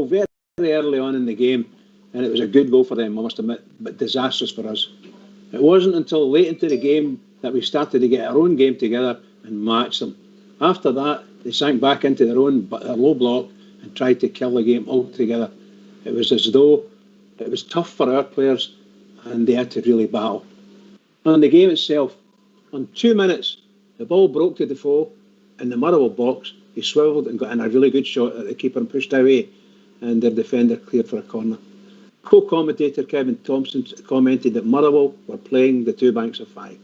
very early on in the game, and it was a good goal for them, I must admit, but disastrous for us. It wasn't until late into the game that we started to get our own game together and match them. After that, they sank back into their low block and tried to kill the game altogether. It was as though it was tough for our players and they had to really battle. On the game itself, on 2 minutes, the ball broke to Defoe in the Motherwell box. He swiveled and got in a really good shot at the keeper and pushed away, and their defender cleared for a corner. Co-commentator Kevin Thompson commented that Motherwell were playing the two banks of five.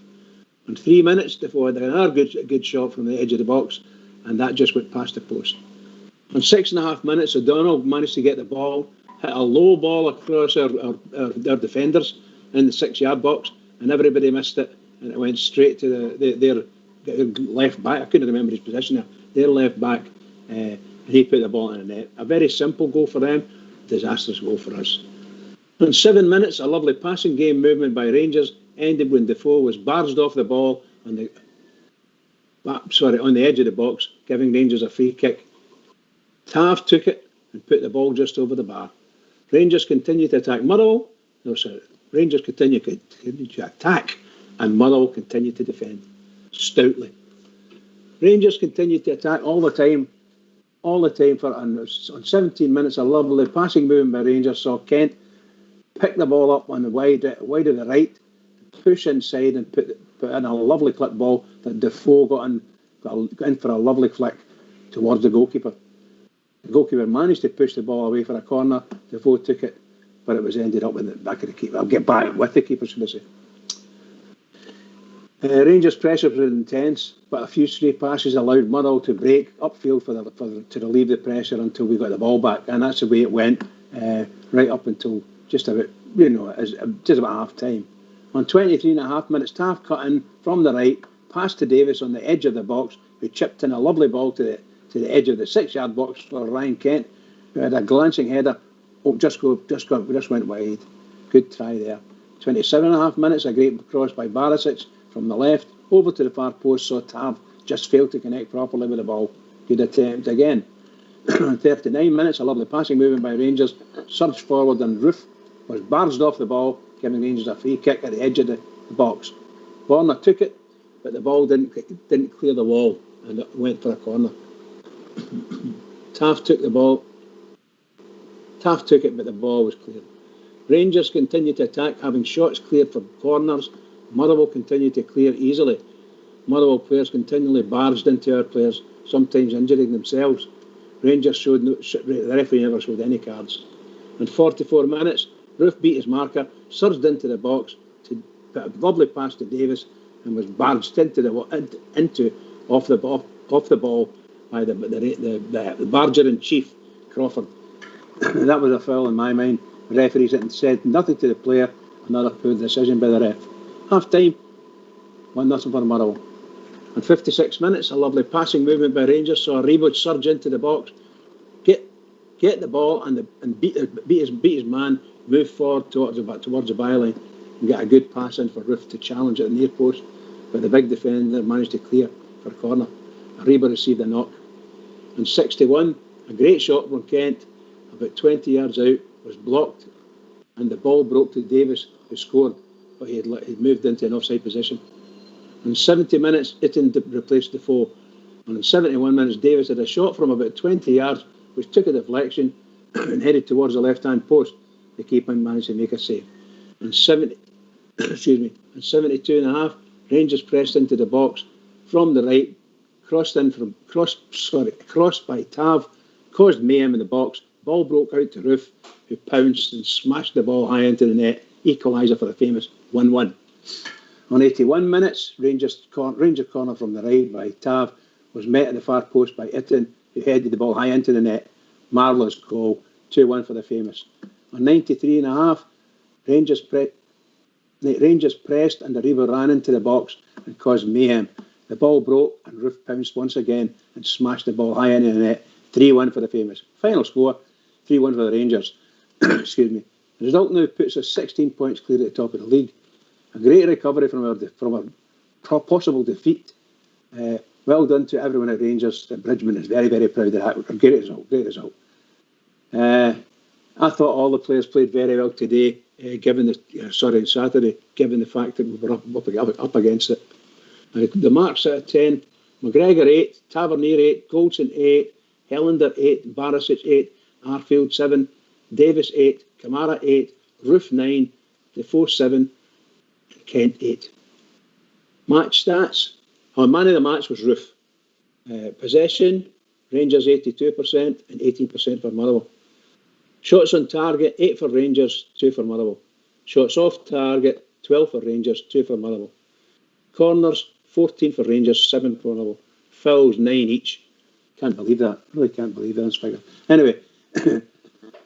In 3 minutes, Defoe had another good shot from the edge of the box, and that just went past the post. In 6.5 minutes, O'Donnell managed to get the ball, hit a low ball across our defenders in the 6-yard box, and everybody missed it, and it went straight to their left back. I couldn't remember his position there. Their left back, and he put the ball in the net. A very simple goal for them, disastrous goal for us. In 7 minutes, a lovely passing game movement by Rangers ended when Defoe was barged off the ball on the edge of the box, giving Rangers a free kick. Tav took it and put the ball just over the bar. Rangers continued to attack Rangers continued to attack, and Motherwell continued to defend stoutly. Rangers continued to attack all the time. On 17 minutes, a lovely passing movement by Rangers saw Kent pick the ball up on the wide of the right, push inside and put in a lovely clip ball that Defoe got in for a lovely flick towards the goalkeeper. The goalkeeper managed to push the ball away for a corner. Defoe took it, but it was ended up in the back of the keeper. I'll get back with the keeper, should I say. Rangers' pressure was intense, but a few stray passes allowed Motherwell to break upfield to relieve the pressure until we got the ball back, and that's the way it went right up until just about half time. On 23.5 minutes, Taft cut in from the right, passed to Davis on the edge of the box, who chipped in a lovely ball to the edge of the 6-yard box for Ryan Kent, who had a glancing header. Just went wide. Good try there. 27.5 minutes, a great cross by Barisic from the left over to the far post, saw Tav just failed to connect properly with the ball. Good attempt again. 39 minutes, a lovely passing movement by Rangers, surged forward and Roof was barged off the ball, giving Rangers a free kick at the edge of the box. Warner took it, but the ball didn't clear the wall and it went for a corner. Taft took it, but the ball was cleared. Rangers continued to attack, having shots cleared from corners. Motherwell continued to clear easily. Motherwell players continually barged into our players, sometimes injuring themselves. The referee never showed any cards. In 44 minutes, Roof beat his marker, surged into the box to put a lovely pass to Davis, and was barged off the ball by the barger-in-chief, Crawford. That was a foul in my mind. The referees said nothing to the player. Another poor decision by the ref. Half time, 1-0 for Motherwell. In 56 minutes, a lovely passing movement by Rangers saw Rebo surge into the box, get the ball and beat his man, move forward towards the byline and get a good pass in for Roof to challenge at the near post, but the big defender managed to clear for a corner. Rebo received a knock. In 61, a great shot from Kent, about 20 yards out, was blocked, and the ball broke to Davis, who scored, but he'd moved into an offside position. In 70 minutes, Itten replaced Defoe, and in 71 minutes, Davis had a shot from about 20 yards, which took a deflection and headed towards the left-hand post. The keeper managed to make a save. In 72.5, Rangers pressed into the box from the right, crossed by Tav, caused mayhem in the box. Ball broke out to Roof, who pounced and smashed the ball high into the net. Equaliser for the famous 1-1. On 81 minutes, Ranger corner from the right by Tav was met at the far post by Itten, who headed the ball high into the net. Marlowe's goal, 2-1 for the famous. On 93.5, Rangers pressed and the Reaver ran into the box and caused mayhem. The ball broke and Roof pounced once again and smashed the ball high into the net. 3-1 for the famous. Final score, 3-1 for the Rangers. Excuse me. The result now puts us 16 points clear at the top of the league. A great recovery from a possible defeat. Well done to everyone at Rangers. Bridgman is very, very proud of that. Great result. I thought all the players played very well today, on Saturday, given the fact that we were up against it. The marks out of 10, McGregor 8, Tavernier 8, Goldson 8, Helander 8, Barisic 8, Arfield 7, Davis 8, Kamara 8, Roof 9, Defoe 7, and Kent 8. Match stats. Man of the match was Roof. Possession, Rangers 82% and 18% for Motherwell. Shots on target, 8 for Rangers, 2 for Motherwell. Shots off target, 12 for Rangers, 2 for Motherwell. Corners, 14 for Rangers, 7 for Motherwell. Fouls, 9 each. Can't believe that. Really can't believe that figure. Anyway,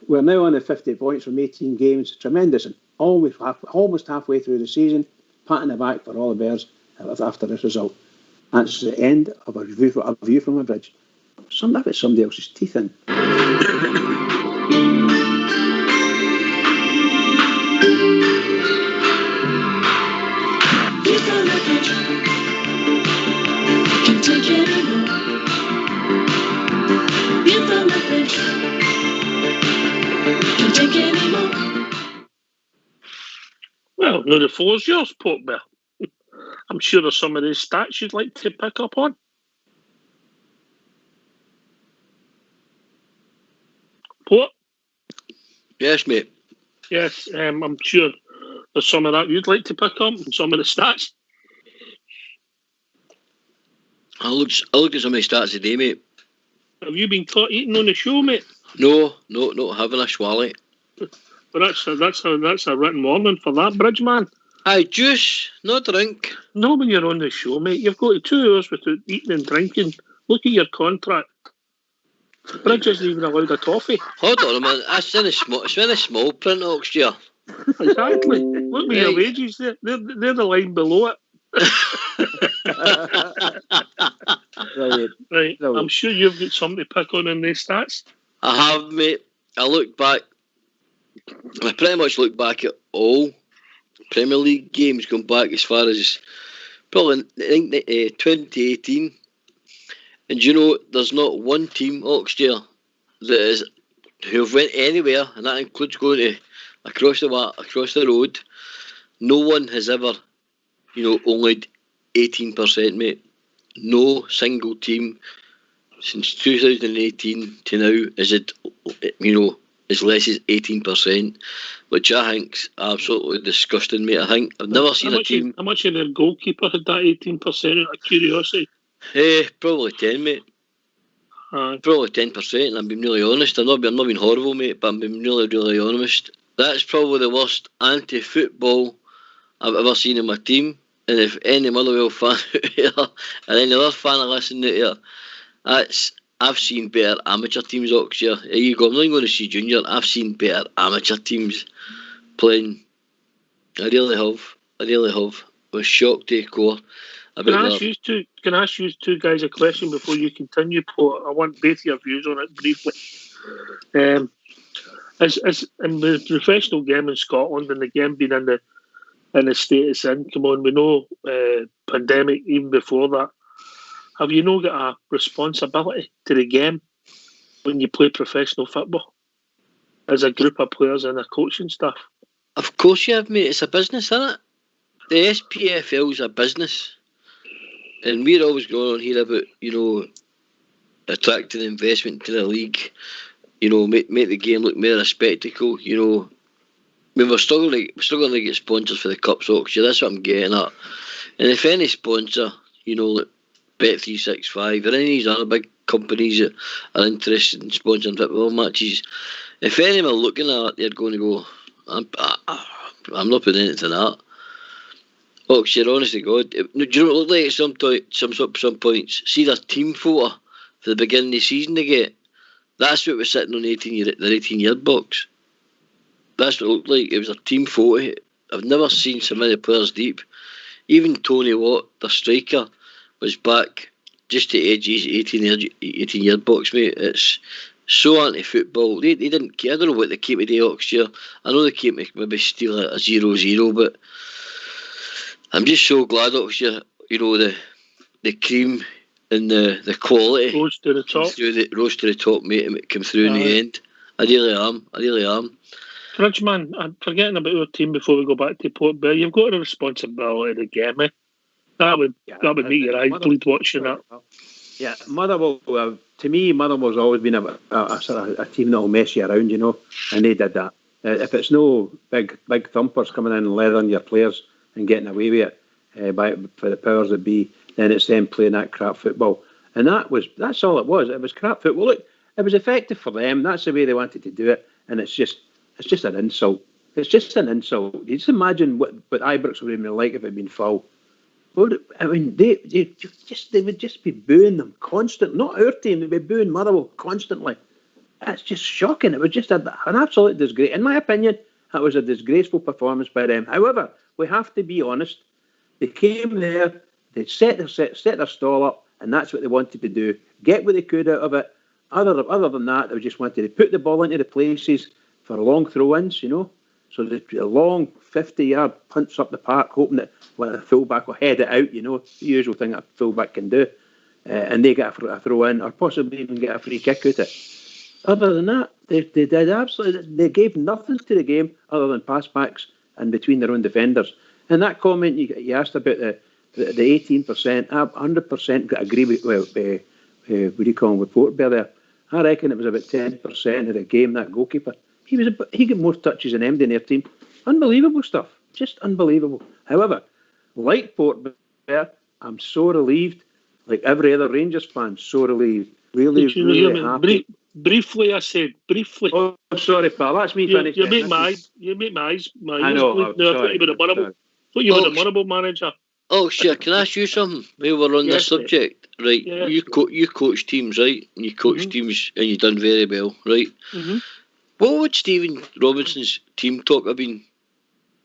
we're now on 50 points from 18 games. Tremendous, and almost halfway through the season. Pat in the back for all the Bears after this result. That's the end of a view from a bridge. I've got somebody else's teeth in. Well, no, the floor's yours, Port Bear. I'm sure there's some of these stats you'd like to pick up on. Port? Yes, mate. Yes, I'm sure there's some of that you'd like to pick up, and some of the stats. I looked at some of the stats today, mate. Have you been caught eating on the show, mate? No, not having a swally. But that's a written warning for that, bridge man. Aye, juice, no drink. No, when you're on the show, mate, you've got 2 hours without eating and drinking. Look at your contract. Bridge isn't even allowed a toffee. Hold on a minute, it's in the small print, Oxford. Exactly. Look at your wages there. They're the line below it. Right. I'm sure you've got something to pick on in these stats. I have, mate. I pretty much look back at all Premier League games going back as far as probably 2018. And you know, there's not one team, Oxford, who've went anywhere, and that includes going to across the road. No one has ever, only 18%, mate. No single team since 2018 to now is it, as less as 18%, which I think's absolutely disgusting, mate. I think I've never seen a team. How much of their goalkeeper had that 18% out of curiosity? Probably 10, mate. Probably 10%, and I'm being really honest. I'm not being horrible, mate, but I'm being really, really honest. That's probably the worst anti-football I've ever seen in my team. And if any Motherwell fan out here, and any other fan listening out here, I've seen better amateur teams, Oxford. Here you go, I'm not even going to see junior. I've seen better amateur teams playing. I really have. I was shocked to the core. Can I ask you two guys a question before you continue, Paul? I want both your views on it briefly. As in the professional game in Scotland and the game being in the state it's in, come on, we know pandemic even before that. Have you not got a responsibility to the game when you play professional football as a group of players and a coaching staff? Of course you have, mate. It's a business, isn't it? The SPFL's a business. And we're always going on here about, attracting investment to the league, make the game look more a spectacle, I mean, we're struggling to get sponsors for the Cups, Oxford. That's what I'm getting at. And if any sponsor, like Bet365 or any of these other big companies that are interested in sponsoring football matches, if any of them are looking at it, they're going to go, I'm not putting anything in that. Oxford, honest to God, do you know what it looked like at some points? See their team photo for the beginning of the season they get? That's what was sitting on the 18-yard box. That's what it looked like. It was a team photo. I've never seen so many players deep. Even Tony Watt, the striker, was back just to edge his 18-yard box, mate. It's so anti-football. They didn't care. I don't know what they came to do, Oxford. I know they came to maybe steal a 0-0, but I'm just so glad, Oxford, the cream and the quality rose to the top. Rose to the top, mate, and it came through in the end. I really am. Fridgeman, I'm forgetting about our team before we go back to Port Bell. You've got a responsibility of the game, eh? That would make your eyes bleed watching that. Yeah, Motherwell, to me, Motherwell's always been a sort of a team that will mess you around, and they did that. If it's no big thumpers coming in and leathering your players and getting away with it for the powers that be, then it's them playing that crap football. And that's all it was. It was crap football. Look, it was effective for them. That's the way they wanted to do it, and it's just an insult. It's just an insult. You just imagine what Ibrox would have been like if it had been full. Well, I mean, they would just be booing them constantly. Not our team, they'd be booing Motherwell constantly. That's just shocking. It was just an absolute disgrace. In my opinion, that was a disgraceful performance by them. However, we have to be honest. They came there, they set their stall up, and that's what they wanted to do. Get what they could out of it. Other than that, they just wanted to put the ball into the places for long throw-ins, So the long 50-yard punts up the park, hoping that a fullback will head it out, the usual thing that a fullback can do. And they get a throw-in, or possibly even get a free kick out of it. Other than that, they did absolutely. They gave nothing to the game other than pass backs and between their own defenders. And that comment you asked about the 18%, I 100% agree with. What do you call him? With Portbell there, I reckon it was about 10% of the game. That goalkeeper, he got more touches than MD in their team. Unbelievable stuff, just unbelievable. However, like Portbell, I'm so relieved. Like every other Rangers fan, so relieved. Really happy. Briefly, I said briefly. Oh, sorry, pal. That's me finished. You make my eyes. I know. I thought you were the Motherwell manager. Oh, sure. Can I ask you something? We were on this subject, right? Yes, you coach teams, right? And you coach teams, and you done very well, right? Mm-hmm. What would Stephen Robinson's team talk have been?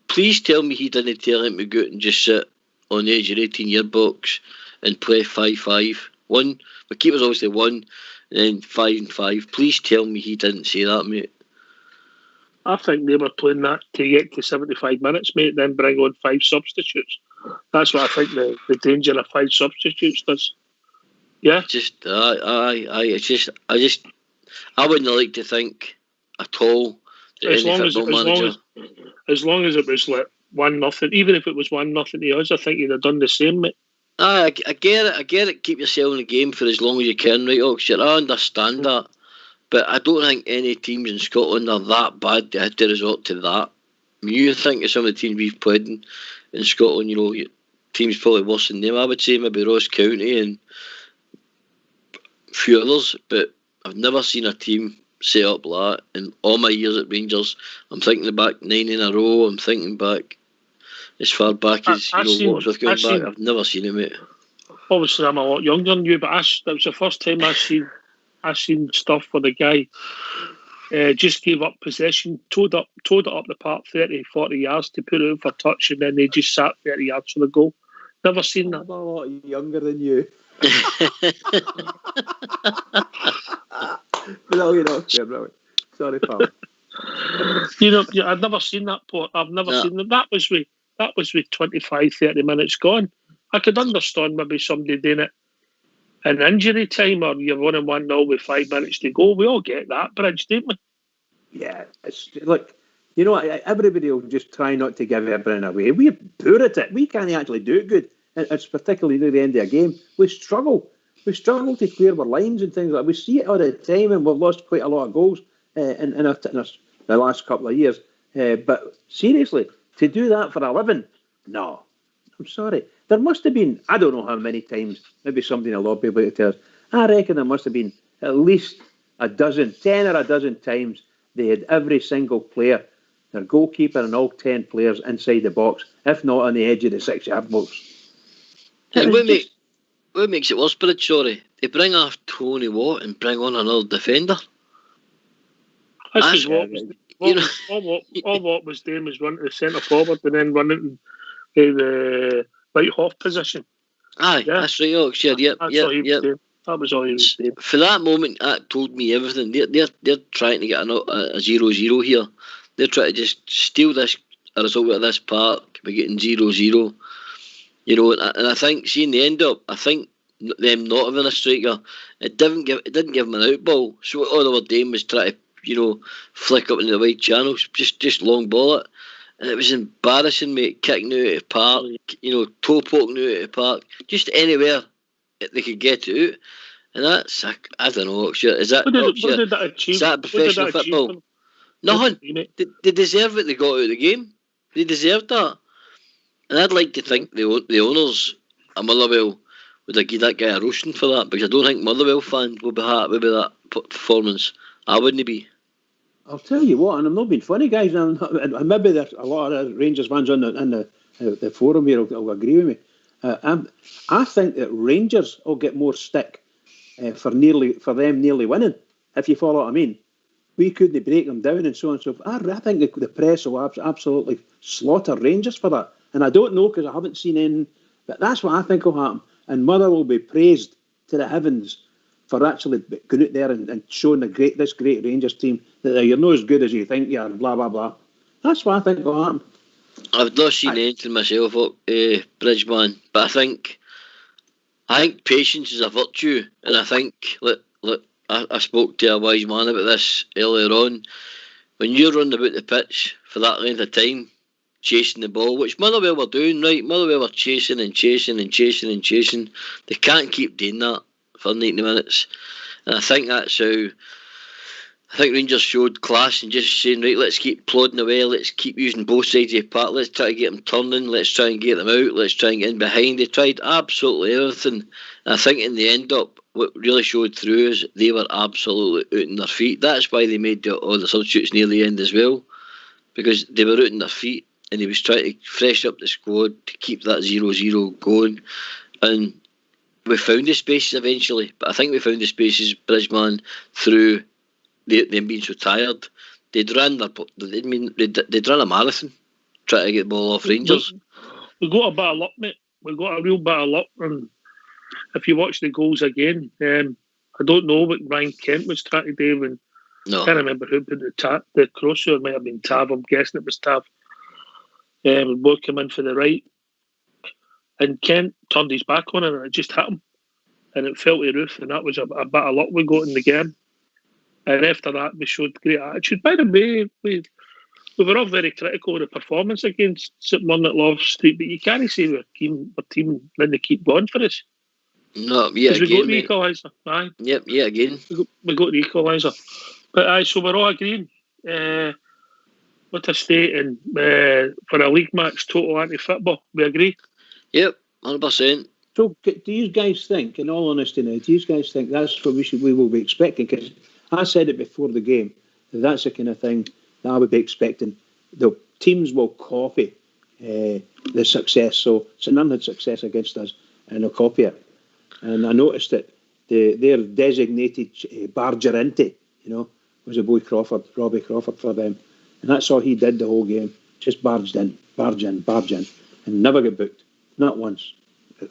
Please tell me he didn't tell him to go out and just sit on the edge of the 18-yard box and play 5-5. One, the keeper's obviously 1, and then 5-5. Please tell me he didn't say that, mate. I think they were playing that to get to 75 minutes, mate, then bring on 5 substitutes. That's what I think the danger of 5 substitutes does. Yeah? I wouldn't like to think at all that as long as it was like 1-0, even if it was 1-0 to us, I think you'd have done the same, mate. I get it. Keep yourself in the game for as long as you can, right, Oxford? I understand that. But I don't think any teams in Scotland are that bad to have to resort to that. I mean, you think of some of the teams we've played in Scotland, teams probably worse than them. I would say maybe Ross County and a few others, but I've never seen a team set up like that in all my years at Rangers. I'm thinking back 9 in a row. I'm thinking back as far back as Waterford going back. I've never seen it, mate. Obviously, I'm a lot younger than you, but that was the first time I seen stuff where the guy just gave up possession, towed it up the park 30, 40 yards to put it in for touch, and then they just sat 30 yards for the goal. Never seen that. I'm a lot younger than you. Brilliant. Sorry, pal. I've never seen that port. I've never seen that. That was with 25, 30 minutes gone. I could understand maybe somebody doing it in injury time, or you're running 1-0 with 5 minutes to go. We all get that, Bridge, don't we? Yeah, it's like, everybody will just try not to give everything away. We're poor at it. We can't actually do it good. It's particularly near the end of a game. We struggle. We struggle to clear our lines and things like that. We see it all the time, and we've lost quite a lot of goals in the last couple of years. But seriously, to do that for a living, no. I'm sorry. There must have been, I don't know how many times, maybe somebody in the lobby will tell us, I reckon there must have been at least 10 or a dozen times they had every single player, their goalkeeper and all 10 players inside the box, if not on the edge of the 6-yard box. And what makes it worse, Bridge, sorry, they bring off Tony Watt and bring on another defender. All what was doing was run to the centre forward and then run into the right half position. Aye, yeah. That's right, Oxford. Yep. That was all he was doing. For that moment, that told me everything. They're trying to get a 0-0 here. They're trying to just steal a result out of this park by getting 0-0. And I think, seeing the end up, I think them not having a striker, it didn't give them an out ball. So all they were doing was trying to flick up into the wide channels, just long ball it. And it was embarrassing, mate, kicking out of the park, toe poking out of the park, just anywhere they could get it out. And that's, I don't know, is that professional football? Nothing. They deserve it. They got out of the game. They deserved that. And I'd like to think the owners at Motherwell would have given that guy a roasting for that, because I don't think Motherwell fans will be happy with that performance. I wouldn't be. I'll tell you what, and I'm not being funny, guys, and maybe there's a lot of Rangers fans on the forum here will agree with me. I think that Rangers will get more stick for them nearly winning, if you follow what I mean. We couldn't break them down and so on and so forth. I think the press will absolutely slaughter Rangers for that. And I don't know because I haven't seen anything, but that's what I think will happen. And Mother will be praised to the heavens for actually going out there and showing this great Rangers team that you're not as good as you think you are, blah, blah, blah. That's what I think will happen. I've not seen anything myself, Bridgeman, but I think patience is a virtue, and I think, look, I spoke to a wise man about this earlier on. When you're running about the pitch for that length of time, chasing the ball, which Motherwell were doing, right? Motherwell were chasing and chasing and chasing and chasing. They can't keep doing that for 90 minutes. And I think that's how Rangers showed class and just saying, right, let's keep plodding away, let's keep using both sides of the park, let's try to get them turning, let's try and get them out, let's try and get in behind. They tried absolutely everything. And I think in the end up, what really showed through is they were absolutely out on their feet. That's why they made all the substitutes near the end as well, because they were out on their feet and he was trying to fresh up the squad to keep that 0-0 going. And we found the spaces eventually, but I think we found the spaces, Bridgeman, through them being so tired. They'd run a marathon trying to get the ball off Rangers. We got a bit of luck, mate. We got a real bit of luck, and if you watch the goals again, I don't know what Ryan Kent was trying to do, and I can't remember who put the cross. It might have been Tav. I'm guessing it was Tav. Both came in for the right, and Kent turned his back on it, and it just hit him, and it fell to the roof, and that was a bit of luck we got in the game. And after that, we showed great attitude. By the way, we were all very critical of the performance against St Mirren at Love Street, but you can't say our team didn't keep going for us. No, yeah, again, we got the equaliser. Aye. Yep, yeah, again. We got the equaliser. But so we're all agreeing. What a state and for a league match, total anti-football. We agree? Yep, 100%. So do you guys think, in all honesty now, do you guys think that's what we will be expecting? Because I said it before the game, that's the kind of thing that I would be expecting. The teams will copy the success. So St Mirren had success against us, and they'll copy it. And I noticed that their designated bargerente, was a boy Robbie Crawford for them. And that's all he did the whole game. Just barge in, and never get booked. Not once.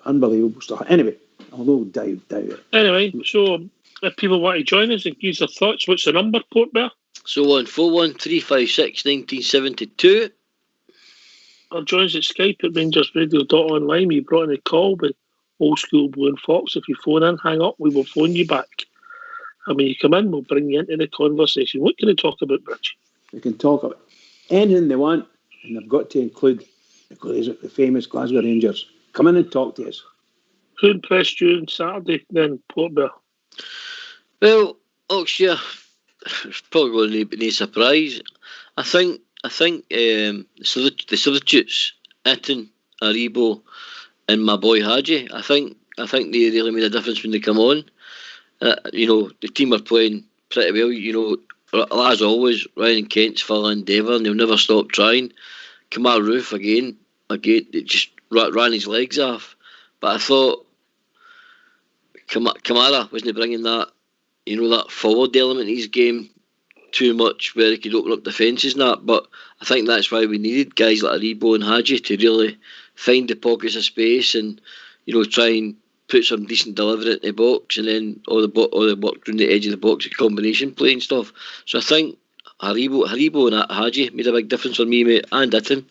Unbelievable stuff. Anyway, I'll no doubt it. Anyway, so if people want to join us and give their thoughts, what's the number, Port Bear? So 141-356-1972. Or join us at Skype at RangersRadio.online. We brought in a call with Old School Blue and Fox. If you phone in, hang up, we will phone you back. And when you come in, we'll bring you into the conversation. What can they talk about, Rich? They can talk about anything they want, and they've got to include the famous Glasgow Rangers. Come in and talk to us. Who impressed you on Saturday then, Port Bear? Well, Oxshire, it's probably going to be no surprise. I think the substitutes, Itten, Aribo, and my boy Hadji, I think they really made a difference when they come on. The team are playing pretty well. As always, Ryan Kent's full endeavour, and they'll never stop trying. Kamar Roof again, it just ran his legs off. But I thought Kamara wasn't bringing that, that forward element in his game too much, where he could open up defences and that. But I think that's why we needed guys like Aribo and Hadji to really find the pockets of space and try and put some decent delivery in the box, and then all the work around the edge of the box, combination play and stuff. So I think Haribo and Hadji made a big difference for me, mate, and Itten.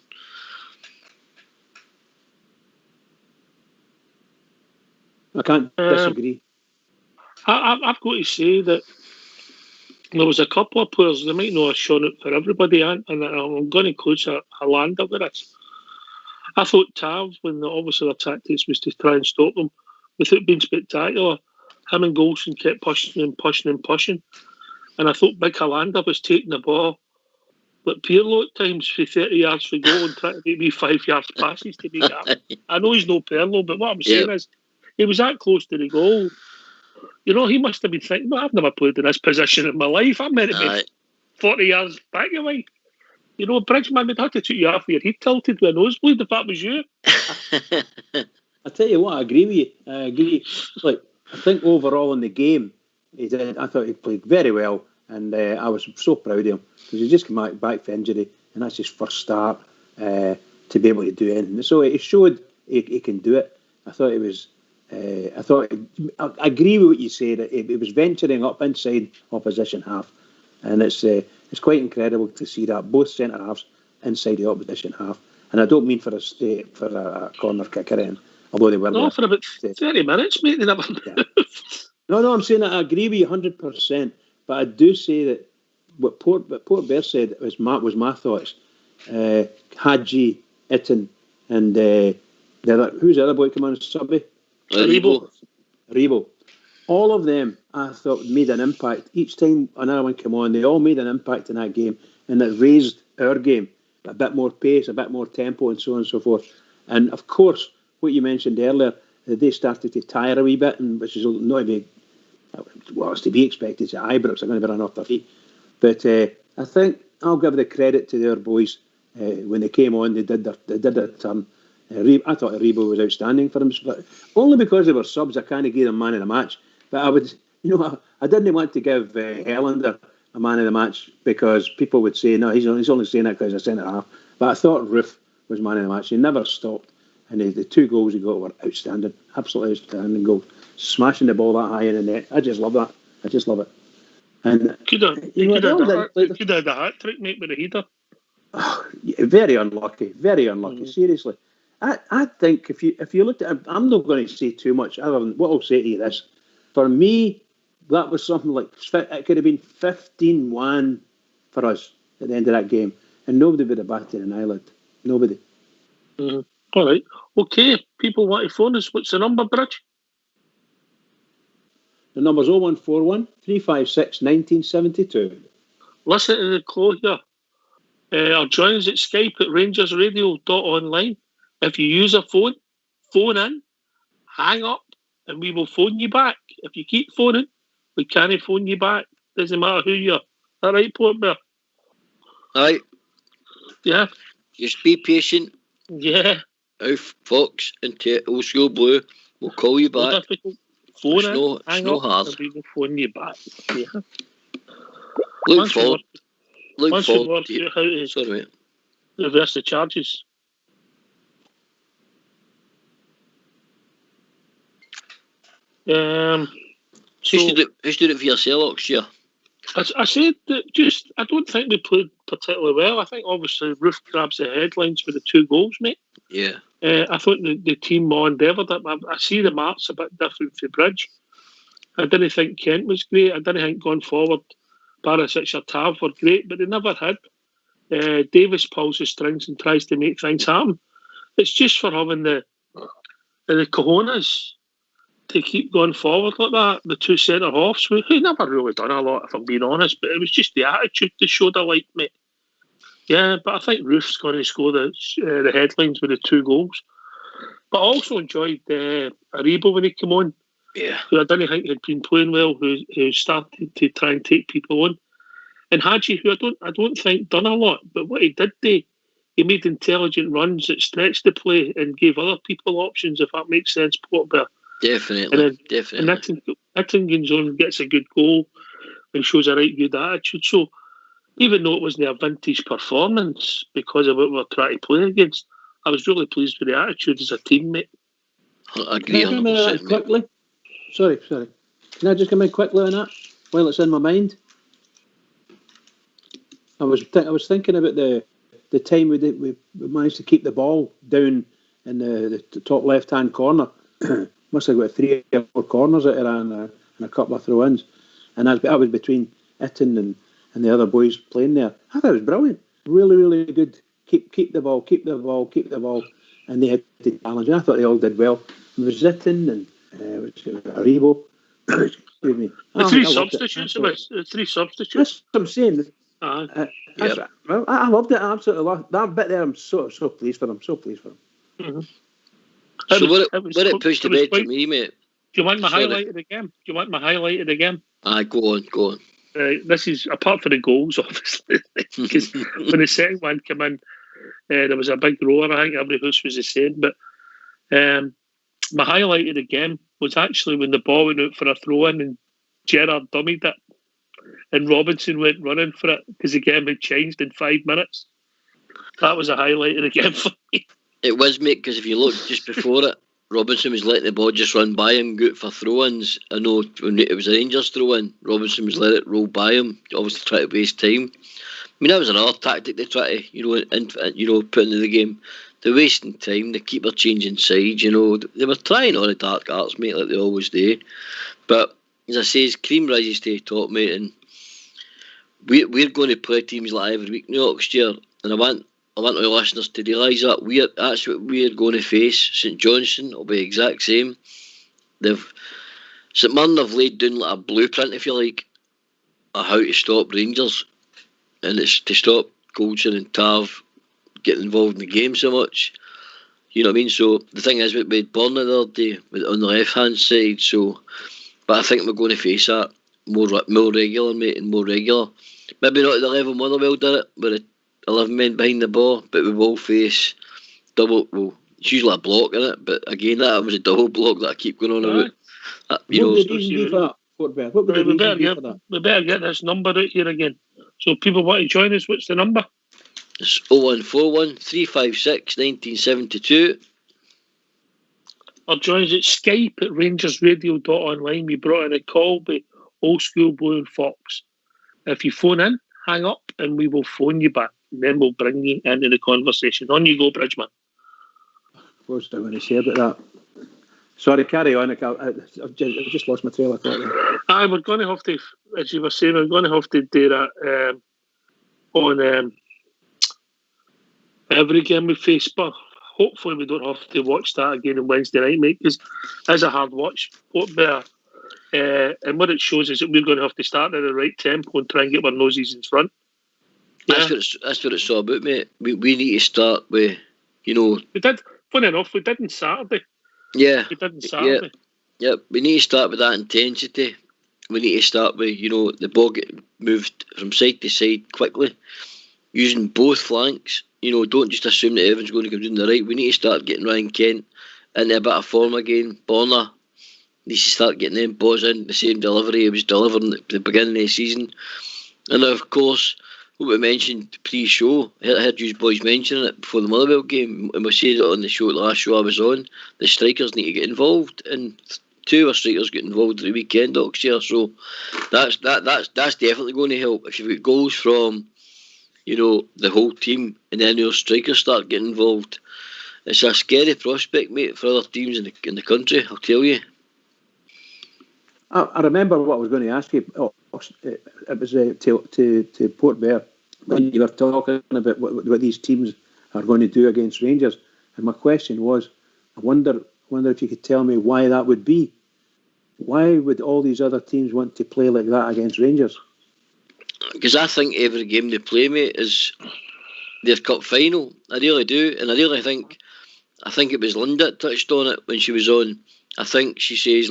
I can't disagree. I've got to say that There was a couple of players, they might not have shown it for everybody, and I'm going to include Hollander with this. I thought Tav, when obviously their tactics was to try and stop them, without being spectacular, him and Golson kept pushing and pushing and pushing. And I thought Big Hollander was taking the ball like Pirlo at times for 30 yards for goal and trying to make me 5 yards passes to make up. I know he's no Pirlo, but what I'm saying is he was that close to the goal. You know, he must have been thinking, well, I've never played in this position in my life. I'm meant to be 40 yards back away. You know, Bridgman would have to take you off your head tilted with a nosebleed if that was you. I tell you what, I agree with you. I agree. Like, I think overall in the game, he did. I thought he played very well, and I was so proud of him because he just came back from injury, and that's his first start to be able to do anything. So he showed he can do it. I thought it was. I agree with what you said. It was venturing up inside opposition half, and it's quite incredible to see that both centre halves inside the opposition half. And I don't mean for a corner kick or anything, although they were. No, for about 30 minutes, mate. They never. Yeah. No, I'm saying that I agree with you 100%. But I do say that what Port Bear said was my thoughts. Hadji, Itten, and who's the other boy come on subby? Rebo. All of them, I thought, made an impact. Each time another one came on, they all made an impact in that game, and it raised our game. A bit more pace, a bit more tempo, and so on and so forth. And of course, what you mentioned earlier, they started to tire a wee bit, and which is not to be, well, it's to be expected. The Ibrox are going to be run off their feet. But I think I'll give the credit to their boys. When they came on, they did their turn. I thought Rebo was outstanding for them, but only because they were subs. I can't give them man of the match. But I would, I didn't want to give Helander a man of the match because people would say, no, he's only saying that because he's a centre half. But I thought Roof was man of the match. He never stopped, and the 2 goals he got were outstanding, absolutely outstanding goals. Smashing the ball that high in the net. I just love that. I just love it. And could have had a hat trick, mate, with a header. Oh, very unlucky. Seriously, I think if you looked at it, I'm not going to say too much other than what I'll say to you this. For me, that was something like, it could have been 15-1 for us at the end of that game, and nobody would have batted an eyelid. Nobody. Mm-hmm. All right. Okay, people want to phone us. What's the number, Bridge? The number's 0141 356 1972. Listen to the call here. Or join us at Skype at RangersRadio.online. If you use a phone in, hang up, and we will phone you back. If you keep phoning, we can't phone you back. Doesn't matter who you are. All right, Port Bear? Aye. Yeah. Just be patient. Yeah. Alf, Fox, and Old School Blue will call you back. Phone it's in, hang no up, hard. and we will phone you back. Yeah. Look forward to how to sorry, mate. Reverse the charges. Who's doing it for yourself, Oxshire? I said that I don't think we played particularly well. I think obviously Roof grabs the headlines with the 2 goals, mate. Yeah. I thought the team more endeavoured. I see the marks a bit different for Bridge. I didn't think Kent was great. I didn't think going forward Barisic or Tav were great, but they never had. Davis pulls the strings and tries to make things happen. It's just for having the cojones to keep going forward like that. The 2 centre halves who never really done a lot, if I'm being honest, but it was just the attitude they showed I liked, mate. Yeah, but I think Roof's going to score the headlines with the 2 goals. But I also enjoyed Aribo when he came on. Yeah. Who I didn't think had been playing well, who started to try and take people on. And Hadji, who I don't think done a lot, but what he did do, he made intelligent runs that stretched the play and gave other people options, if that makes sense, Port Bear. Definitely. And Nittington gets a good goal and shows a right good attitude. So even though it wasn't a vintage performance because of what we were trying to play against, I was really pleased with the attitude as a teammate. I agree 100%. Quickly. Sorry. Can I just come in quickly on that while it's in my mind? I was thinking about the time we managed to keep the ball down in the top left-hand corner. Must have got 3 or 4 corners out of that and a couple of throw-ins. And that was between Itten and the other boys playing there. I thought it was brilliant. Really, really good. Keep the ball, keep the ball, keep the ball. And they had to challenge. I thought they all did well. It was Itten and Aribo. Excuse me. The three substitutes. The three substitutes. That's what I'm saying. Yep. Well, I loved it. I absolutely loved that bit there. I'm so pleased for them. So pleased for them. Mm-hmm. So what it pushed the bed to me, mate. Do you want my highlight of the game? Go on. This is apart from the goals, obviously, because when the second one came in, there was a big roar. I think every house was the same. But my highlight of the game was actually when the ball went out for a throw in and Gerrard dummied it, and Robinson went running for it because the game had changed in 5 minutes. That was a highlight of the game for me. It was, mate, because if you look just before it, Robinson was letting the ball just run by him, go for throw-ins. I know when it was a Rangers throw-in, Robinson was letting it roll by him, obviously trying to waste time. I mean, that was another tactic they try to, put into the game. They're wasting time, the keeper changing sides, They were trying all the dark arts, mate, like they always do. But, as I say, cream rises to the top, mate, and we're going to play teams like every week next year, and I want our listeners to realise that that's what we're going to face. St Johnstone will be the exact same. St Mirren have laid down like a blueprint, if you like, of how to stop Rangers, and it's to stop Goldson and Tav getting involved in the game so much. You know what I mean? So the thing is, we had Burnley the other day on the left hand side. But I think we're going to face that more regular, mate, and more regular. Maybe not at the level Motherwell did it, with 11 men behind the ball, but we will face double. Well, it's usually a block in it, but again, that was a double block that I keep going on about. What would the reason be for that, Fort Bear? What would the reason be for that? We better get this number out here again. So people want to join us. What's the number? It's 0141 356 1972. Or join us at Skype at RangersRadio.online. We brought in a call by Old School Blue and Fox. If you phone in, hang up and we will phone you back. And then we'll bring you into the conversation. On you go, Bridgman. What was I going to say about that? Sorry, carry on. I've just lost my trail of thought there. We're going to have to, as you were saying, we're going to have to do that on every game we face. But hopefully we don't have to watch that again on Wednesday night, mate, because it's a hard watch. And what it shows is that we're going to have to start at the right tempo and try and get our noses in front. Yeah. That's what it's all about, mate. We need to start with, We did. Funny enough, we did on Saturday. Yeah. We did on Saturday. Yeah. We need to start with that intensity. We need to start with, the ball getting moved from side to side quickly, using both flanks. Don't just assume that everyone's going to come down the right. We need to start getting Ryan Kent into a bit of form again. Bonner needs to start getting them balls in, the same delivery he was delivering at the beginning of the season. And of course, what we mentioned pre-show, I heard you boys mentioning it before the Motherwell game, and we said it on the show, the last show I was on, the strikers need to get involved, and 2 of our strikers get involved at the weekend next year, so that's definitely going to help. If you've got goals from, the whole team, and then your strikers start getting involved, it's a scary prospect, mate, for other teams in the country, I'll tell you. I remember what I was going to ask you. It was to Port Bear when you were talking about what these teams are going to do against Rangers, and my question was, I wonder if you could tell me why that would be. Why would all these other teams want to play like that against Rangers? Because I think every game they play, mate, is their cup final. I really do, and I really think it was Linda that touched on it when she was on. I think she says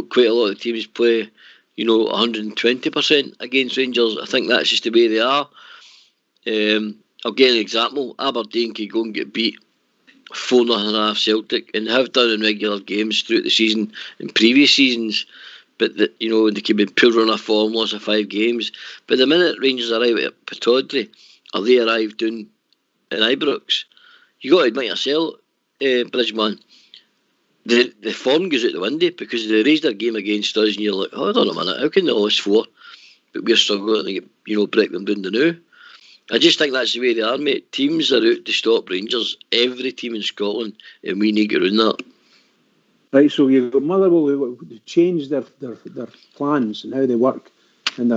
quite a lot of teams play, 120% against Rangers. I think that's just the way they are. I'll get an example. Aberdeen could go and get beat 4-0 Celtic, and have done in regular games throughout the season in previous seasons. But they could be poor on a form, loss of 5 games. But the minute Rangers arrive at Pittodrie, or they arrive down in Ibrox, you got to admit yourself, Bridgeman, the form goes out the window, because they raised their game against us, and you're like, hold on a minute, how can they lost 4, but we're struggling to get, break them down the new? I just think that's the way they are, mate. Teams are out to stop Rangers, every team in Scotland, and we need to get around that. Right, so you've got Motherwell who change their plans and how they work, and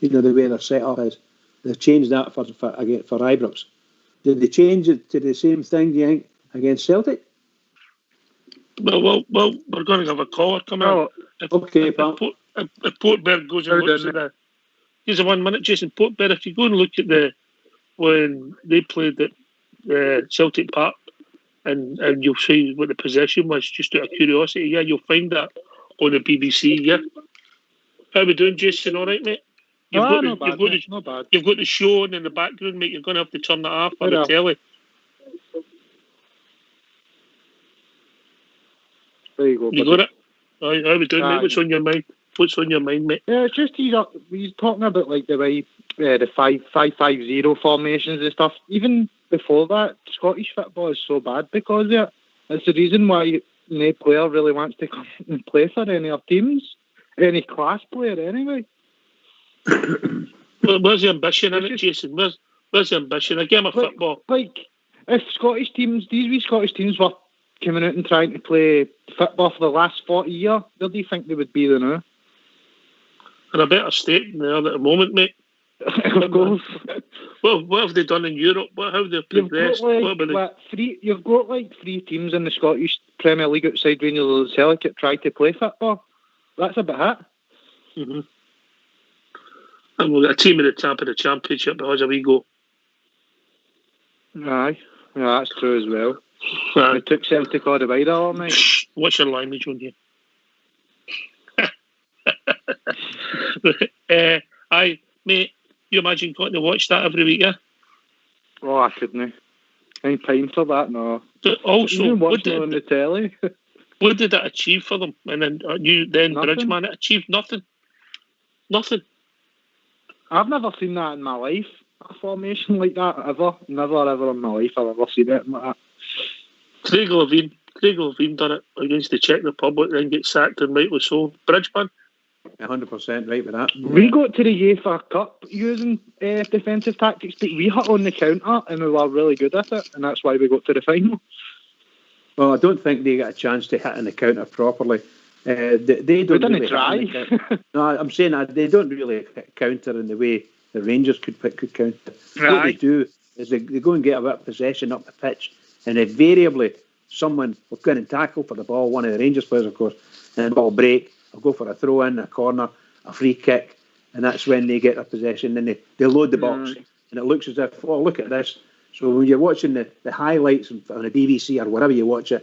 You know, the way their setup is. They've changed that for Ibrox. Did they change it to the same thing, do you think, against Celtic? Well, we're going to have a caller come in. If Portberg goes and looks at here's a 1 minute, Jason. Portberg, if you go and look at when they played at Celtic Park, and you'll see what the possession was, just out of curiosity. Yeah, you'll find that on the BBC. Yeah. How are we doing, Jason? All right, mate? Not bad. You've got the show on in the background, mate. You're going to have to turn that off on the telly. There you go. You got it? How are we doing, mate? What's on your mind? What's on your mind, mate? Yeah, it's just he's talking about like the way the 5-5-0 formations and stuff. Even before that, Scottish football is so bad because of it. It's the reason why no player really wants to come and play for any of teams, any class player anyway. Where's the ambition in it, Jason? Where's the ambition? A game of football. Like, if Scottish teams, these wee Scottish teams were coming out and trying to play football for the last 40 years, where do you think they would be now? In a better state than they are at the moment, mate. Of course. Well, what have they done in Europe? How have they progressed? You've got like 3 teams in the Scottish Premier League outside Rangers and Celtic that try to play football. That's about it. Mm-hmm. And we've got a team at the top of the Championship because of we go. Aye. Yeah, that's true as well. They took Celtic all the way there, mate. What's your language on here? Aye, mate, you imagine going to watch that every week, yeah? Oh, I couldn't. Ain't time for that, no. Also, what did on the telly? What did it achieve for them? And then Bridgeman, it achieved nothing. Nothing. I've never seen that in my life. A formation like that, ever. Never, ever in my life I've ever seen it like that. Craig Levine done it against the Czech Republic, then get sacked, and rightly so. Bridgeman? 100% right with that. We got to the UEFA Cup using defensive tactics, but we hit on the counter and we were really good at it, and that's why we got to the final. Well, I don't think they got a chance to hit on the counter properly. They don't really try. No, I'm saying that they don't really counter in the way the Rangers could counter. Right. What they do is they go and get a bit of possession up the pitch, and invariably someone will go in and tackle for the ball, one of the Rangers players, of course, and the ball break. I'll go for a throw in, a corner, a free kick, and that's when they get their possession. And they load the box, and it looks as if, oh, look at this. So when you're watching the highlights on the BBC or wherever you watch the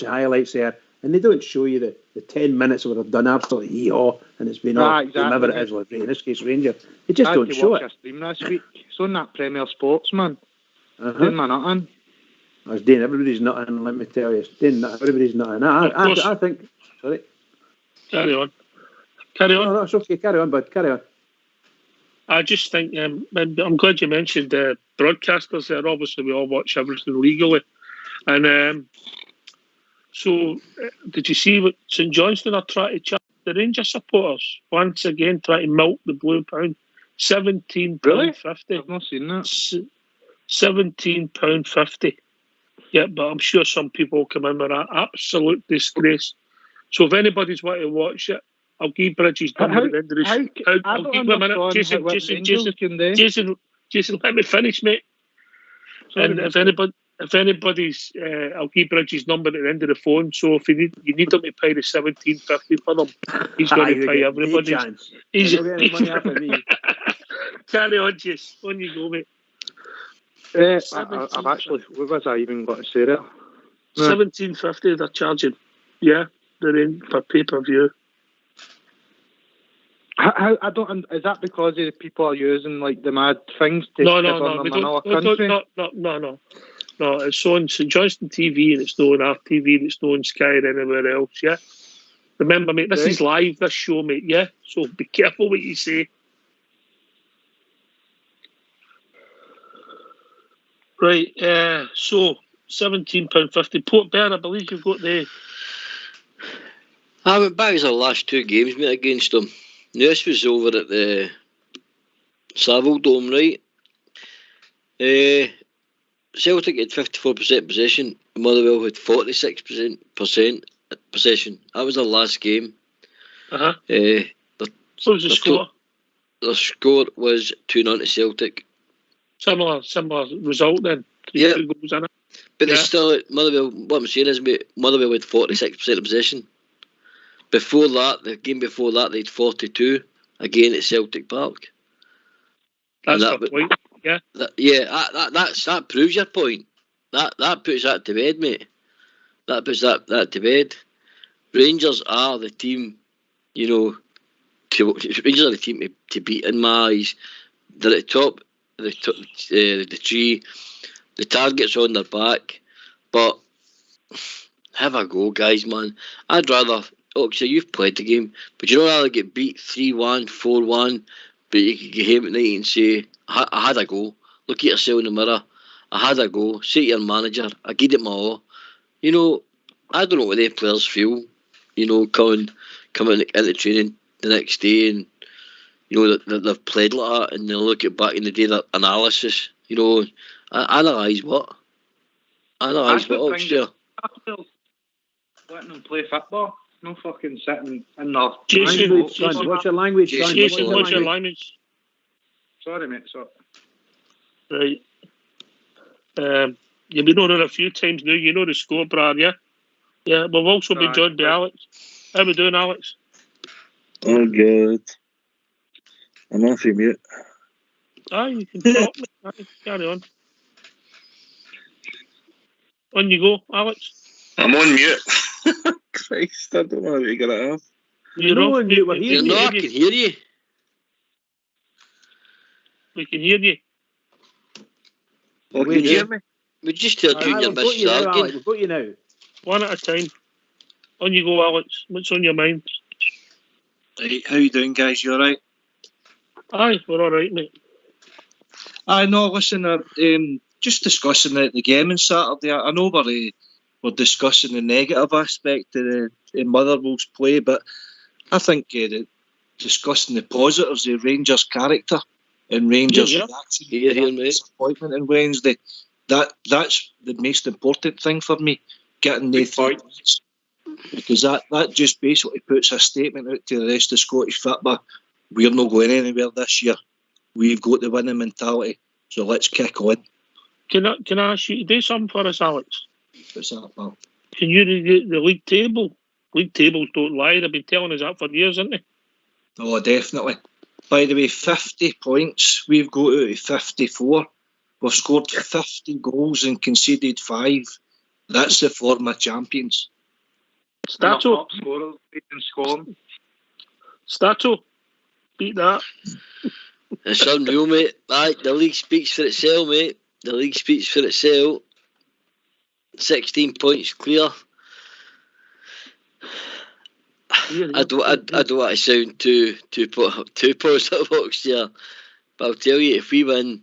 highlights there, and they don't show you the 10 minutes where they've done absolutely hee-haw, and it's been whoever it is, like, in this case Ranger. They just don't show it. I stream this week. It's on that Premier Sports, man. Doing my nothing. I was doing everybody's nothing, let me tell you. It's doing everybody's nothing. I think... Sorry. Carry on. No, it's okay. Carry on, bud. Carry on. I just think, I'm glad you mentioned broadcasters there. Obviously, we all watch everything legally. And so, did you see what St Johnstone are trying to charge the Rangers supporters? Once again, trying to milk the blue pound. £17.50. Really? I've not seen that. £17.50. Yeah, but I'm sure some people will come in with an absolute disgrace. So if anybody's wanting to watch it, I'll give Bridges number at the end of this. I'll give him a minute. Jason, let me finish, mate. Sorry, and if anybody's, I'll give Bridges number at the end of the phone. So if you need him to pay the £17.50 for them, he's going to pay everybody. Carry on, Jason. On you go, mate. I've actually, what was I even got to say there? £17.50 they're charging. Yeah. They're in for pay-per-view. I don't. Is that because the people are using like the mad things to No. It's on St Johnstone TV and it's not on RTV and it's not on Sky or anywhere else. Yeah. Remember, mate, this is live. This show, mate. Yeah. So be careful what you say. Right. So £17.50. Port Bear, I believe you've got the. I went back as our last 2 games, mate, against them. This was over at the Savile Dome, right? Celtic had 54% possession, Motherwell had 46% possession. That was their last game. What was the score? The score was 2-0 to Celtic. Similar result then. Yeah. 2 goals in it. But there's still, Motherwell, what I'm saying is, mate, Motherwell had 46% of possession. Before that, the game before that, they had 42, again at Celtic Park. That's the point, yeah. That proves your point. That puts that to bed, mate. That puts that to bed. Rangers are the team, Rangers are the team to beat in my eyes. They're at the top of the tree. The target's on their back. But have a go, guys, man. I'd rather... Oxford, you've played the game, but you don't rather get beat 3-1, 4-1, but you can get home at night and say, I had a go. Look at yourself in the mirror. I had a go. Say to your manager, I gave it my all. I don't know what the players feel, coming into training the next day and, that they've played like that and they'll look at back in the day, that analysis, analyse what? Analyse what, Oxford? Letting them play football. No fucking sitting in their... Jason, what's your language? Jason, what's your language? Sorry, mate, sorry. Right. You've been on it a few times now. You know the score, Brad, yeah? Yeah, we've also been joined by Alex. How we doing, Alex? Oh, good. I'm off you, mute. You can talk. Carry on. On you go, Alex. I'm on mute. Christ, I don't know how to get it off. You're on mute. I can hear you. We can hear you. Oh, can you hear me? We just heard you in your best jargon. We've got you now. One at a time. On you go, Alex. What's on your mind? Right, how you doing, guys? You alright? Aye, we're alright, mate. I know, listen, just discussing the game on Saturday. I know we're discussing the negative aspect of the Motherwell's play, but I think discussing the positives, the Rangers' character and Rangers' reaction to that disappointment on Wednesday, that's the most important thing for me, getting the 3 points. Because that just basically puts a statement out to the rest of Scottish football. We're not going anywhere this year. We've got the winning mentality, so let's kick on. Can I ask you to do something for us, Alex? What's that, pal? Can you read the league table? League tables don't lie. They've been telling us that for years, haven't they? Oh, definitely. By the way, 50 points we've got out of 54. We've scored 50 goals and conceded 5. That's the former champions. Stato. Stato. Beat that. It's unreal, mate. Aye, the league speaks for itself, mate. The league speaks for itself. 16 points clear. I don't want to sound too positive, Oxford, but I'll tell you, if we win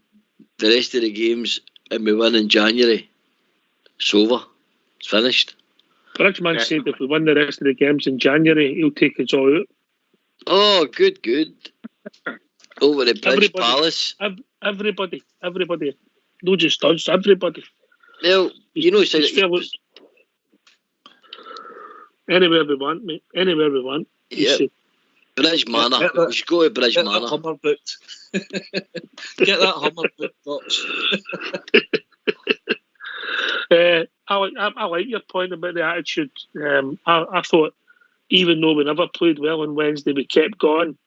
the rest of the games and we win in January, it's over. It's finished. Bridgman said if we win the rest of the games in January, he'll take us all out. Oh, good. Over the Bridge Palace. Everybody. Not just us, everybody. Well, anywhere we want, mate. Anywhere we want. Yeah. Bridge Manor. We should go to Bridge Manor. That Hummer booked. Get that Hummer booked, Box. I like your point about the attitude. I thought, even though we never played well on Wednesday, we kept going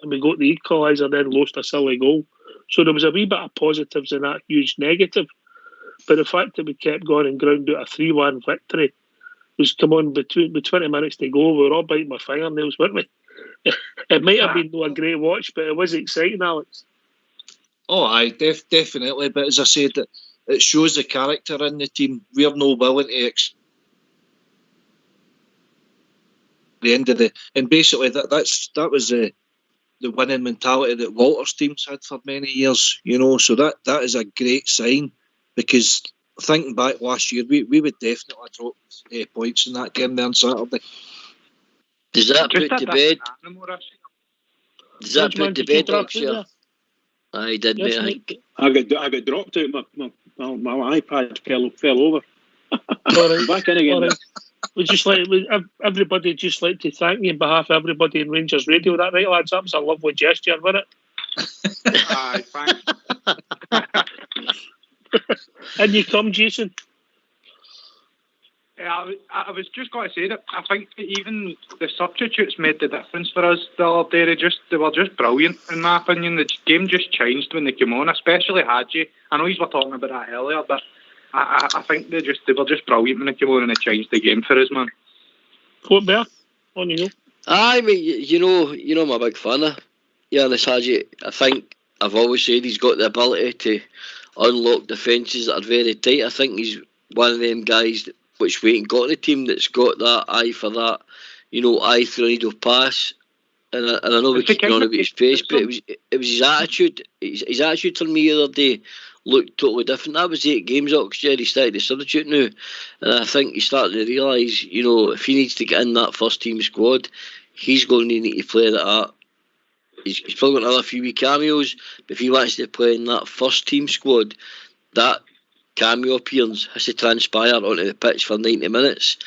and we got the equaliser, then lost a silly goal. So there was a wee bit of positives in that huge negative. But the fact that we kept going and ground out a 3-1 victory was, come on, with 20 minutes to go, we were all biting my fingernails, weren't we? It might have been a great watch, but it was exciting, Alex. Oh, aye, definitely. But as I said, it shows the character in the team. We're no willing to the end of and basically that was the winning mentality that Walter's teams had for many years. So that is a great sign, because thinking back last year, we would definitely have dropped points in that game there on Saturday. Does that put to bed? Does that put to bed, Oxford? I did, mate. I got dropped out. My iPad fell over. Back in again. Everybody just like to thank you on behalf of everybody in Rangers Radio. That right, lads? That was a lovely gesture, wasn't it? Aye, thanks. And you come, Jason. Yeah, I was just going to say that I think that even the substitutes made the difference for us the other day. They were just brilliant, in my opinion. The game just changed when they came on, especially Hadji. I know you were talking about that earlier, but I think they were just brilliant when they came on and they changed the game for us, man. Fort Bear, on you go. I mean, you know, I'm a big fan of Yanis Hadji. I think I've always said he's got the ability to unlock defences that are very tight. I think he's one of them guys which we ain't got in the team that's got that eye for that, eye through a needle pass. And I know we keep on about his pace, but it was his attitude. His attitude for me the other day looked totally different. That was 8 games, Oxford. He started to substitute now, and I think he's starting to realise, if he needs to get in that first team squad, he's going to need to play that. He's probably got another few wee cameos, but if he wants to play in that first team squad, that cameo appearance has to transpire onto the pitch for 90 minutes.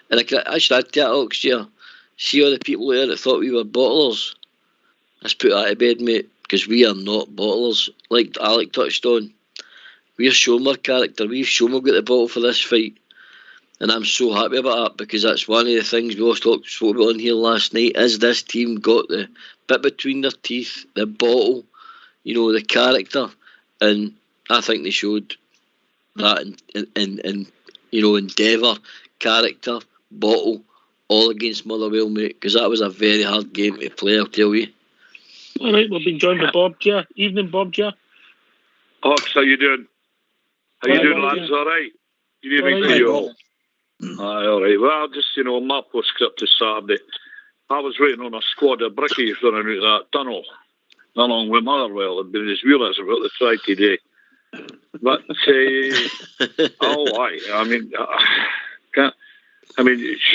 And I should add to that, Oxford. See all the people there that thought we were bottlers. Let's put that to bed, mate, because we are not bottlers. Like Alec touched on, we're shown our character. We've shown we've got the bottle for this fight, and I'm so happy about that, because that's one of the things we all spoke about on here last night. Is this team got the bit between their teeth, the bottle, the character, and I think they showed that in endeavour, character, bottle, all against Motherwell, mate, because that was a very hard game to play, I'll tell you. All right, we've been joined by Bob J. Evening, Bob J. Ox, how you doing? How you doing, lads? All right? Good evening to you all. Aye, all right. Well, just, my postscript is Saturday. I was waiting on a squad of brickies running out that tunnel, along with Motherwell. It'd been as real as what they tried today. But,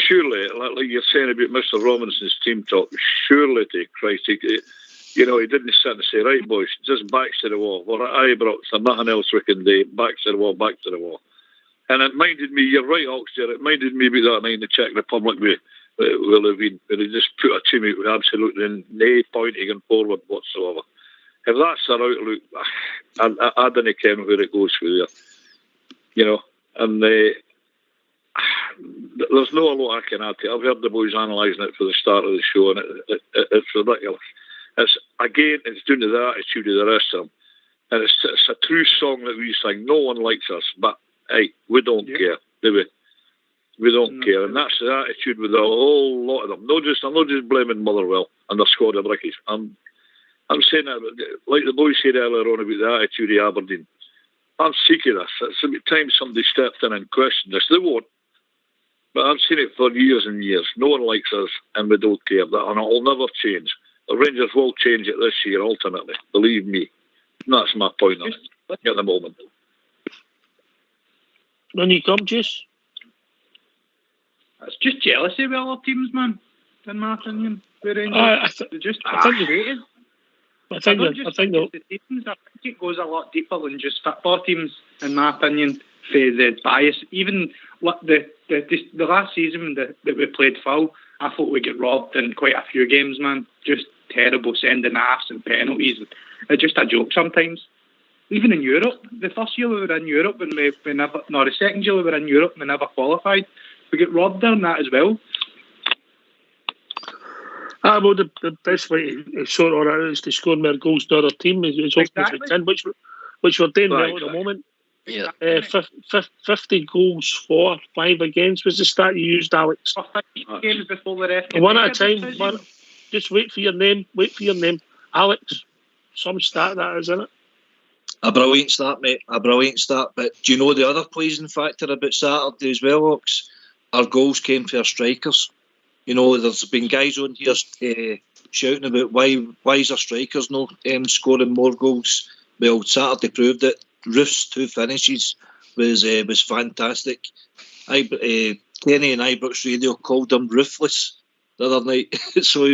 surely, like you're saying about Mr. Robinson's team talk, surely to Christ, he didn't sit and say, right, boys, just backs to the wall. Or Ibrox, or nothing else we can do. Backs to the wall, back to the wall. And it minded me, you're right, Oxford, it minded me about that night in the Czech Republic with Levine, where he just put a team out with absolutely no point going forward whatsoever. If that's their outlook, I don't care where it goes through there. And there's no a lot I can add to it. I've heard the boys analysing it for the start of the show, and it's ridiculous. It's down to the attitude of the rest of them. And it's a true song that we sing. No one likes us, but hey, we don't care, do we? We don't care. And that's the attitude with a whole lot of them. I'm not just blaming Motherwell and their squad of brickies. I'm saying that, like the boys said earlier on about the attitude of Aberdeen. I'm sick of this. It's about time somebody stepped in and questioned this. They won't. But I've seen it for years and years. No one likes us, and we don't care. And it'll never change. The Rangers will change it this year, ultimately. Believe me. And that's my point on it at the moment. When you come, Jace? It's just jealousy with other teams, man, in my opinion. I think it goes a lot deeper than just football teams, in my opinion, for the bias. Even the last season that we played foul, I thought we got robbed in quite a few games, man. Just terrible sending offs and penalties. It's just a joke sometimes. Even in Europe, the first year we were in Europe, and the second year we were in Europe and we never qualified, we get robbed there and that as well. Well, the best way to sort all that is to score more goals to other team is Exactly. which we're doing well at the moment. Yeah. 50 goals for, 5 against was the stat you used, Alex. 50 games before the ref. One at a time. Just wait for your name. Alex. Some stat that is, isn't it? A brilliant start, mate. A brilliant start. But do you know the other pleasing factor about Saturday as well, Ox? Our goals came for our strikers. There's been guys on here shouting about why is our strikers not scoring more goals. Well, Saturday proved it. Roof's 2 finishes was fantastic. Kenny and RangersRadio called him ruthless the other night. So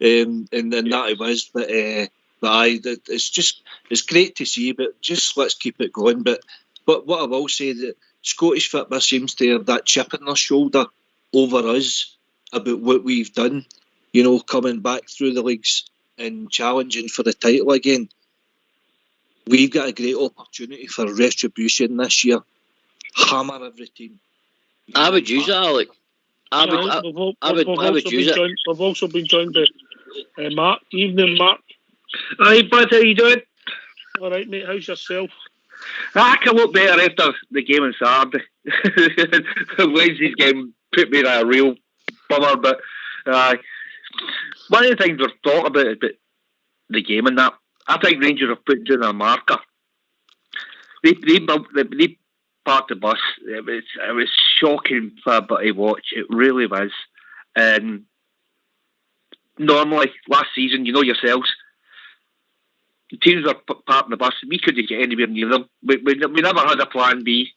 and that it was. But it's great to see. But just let's keep it going. But what I will say, that Scottish football seems to have that chip on their shoulder over us about what we've done, coming back through the leagues. and challenging for the title again. We've got a great opportunity for retribution this year. Hammer every team. I would use it, Alec. I would use it. We've also been joined by Mark. Evening, Mark. Hi, bud. How you doing? All right, mate. How's yourself? I can look better after the game on Saturday. Wednesday's game put me in a real bummer, but one of the things we're talking about is the game and that. I think Rangers have put down a marker. They parked the bus. It was shocking for a bit to watch. It really was. And normally, last season, you know yourselves, the teams were parking the bus. We couldn't get anywhere near them. We never had a plan B.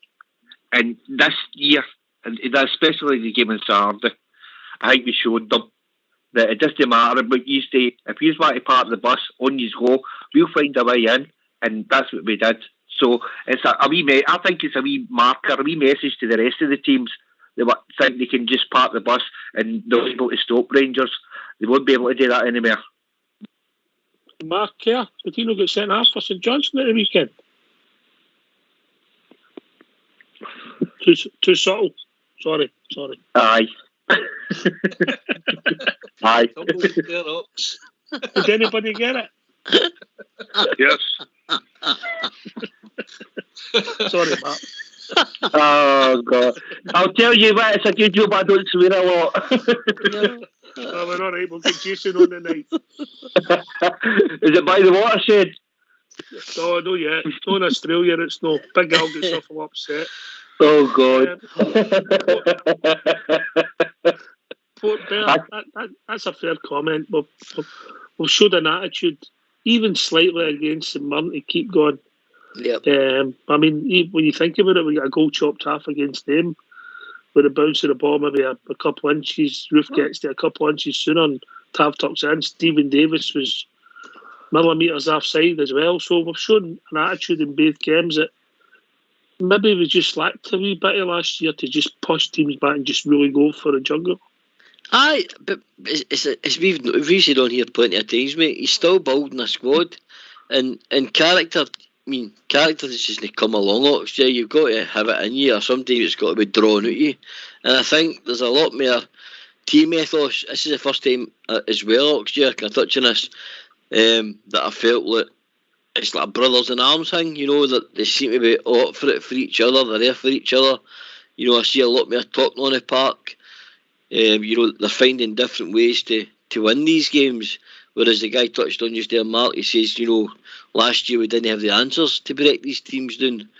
And this year, and especially the game on Saturday, I think we showed them that it doesn't matter what you say. If you want to park the bus, on you go. We'll find a way in, and that's what we did. So it's a wee. I think it's a wee marker, a wee message to the rest of the teams. They think they can just park the bus and they'll be able to stop Rangers. They won't be able to do that anymore. Mark Kerr, did he not get sent off for St Johnstone at the weekend? Too subtle. Sorry. Aye. Aye. Did anybody get it? Yes. Sorry, Mark. Oh, God. I'll tell you what, it's a good job I don't swear a lot. Oh, we're all right. We'll get Jason on the night. Is it by the watershed? Oh, no, yeah. It's not in Australia. It's no. Big Al gets awful upset. Oh, God. Port Bear, that's a fair comment. We've showed an attitude, even slightly against St Mirren, to keep going. Yep. I mean, when you think about it, we got a goal chopped half against them with a bounce of the ball, maybe a couple inches. Roof gets to a couple inches sooner, and Tav tucks in. Stephen Davis was millimetres offside as well. So we've shown an attitude in both games that maybe we just lacked a wee bit of last year to just push teams back and just really go for a juggle. Aye, but it's we've said on here plenty of times, mate. He's still building a squad, and character. I mean, character is just not come along. Oxford, you've got to have it in you, or sometimes it's got to be drawn out of you. And I think there's a lot more team ethos. This is the first time as well, Oxford, can I touch on this? That I felt that it's like a brothers in arms thing. You know, that they seem to be all up for it for each other. They're there for each other. You know, I see a lot more talking on the park. You know, they're finding different ways to win these games. Whereas the guy touched on just there, Mark, he says, you know, last year we didn't have the answers to break these teams down.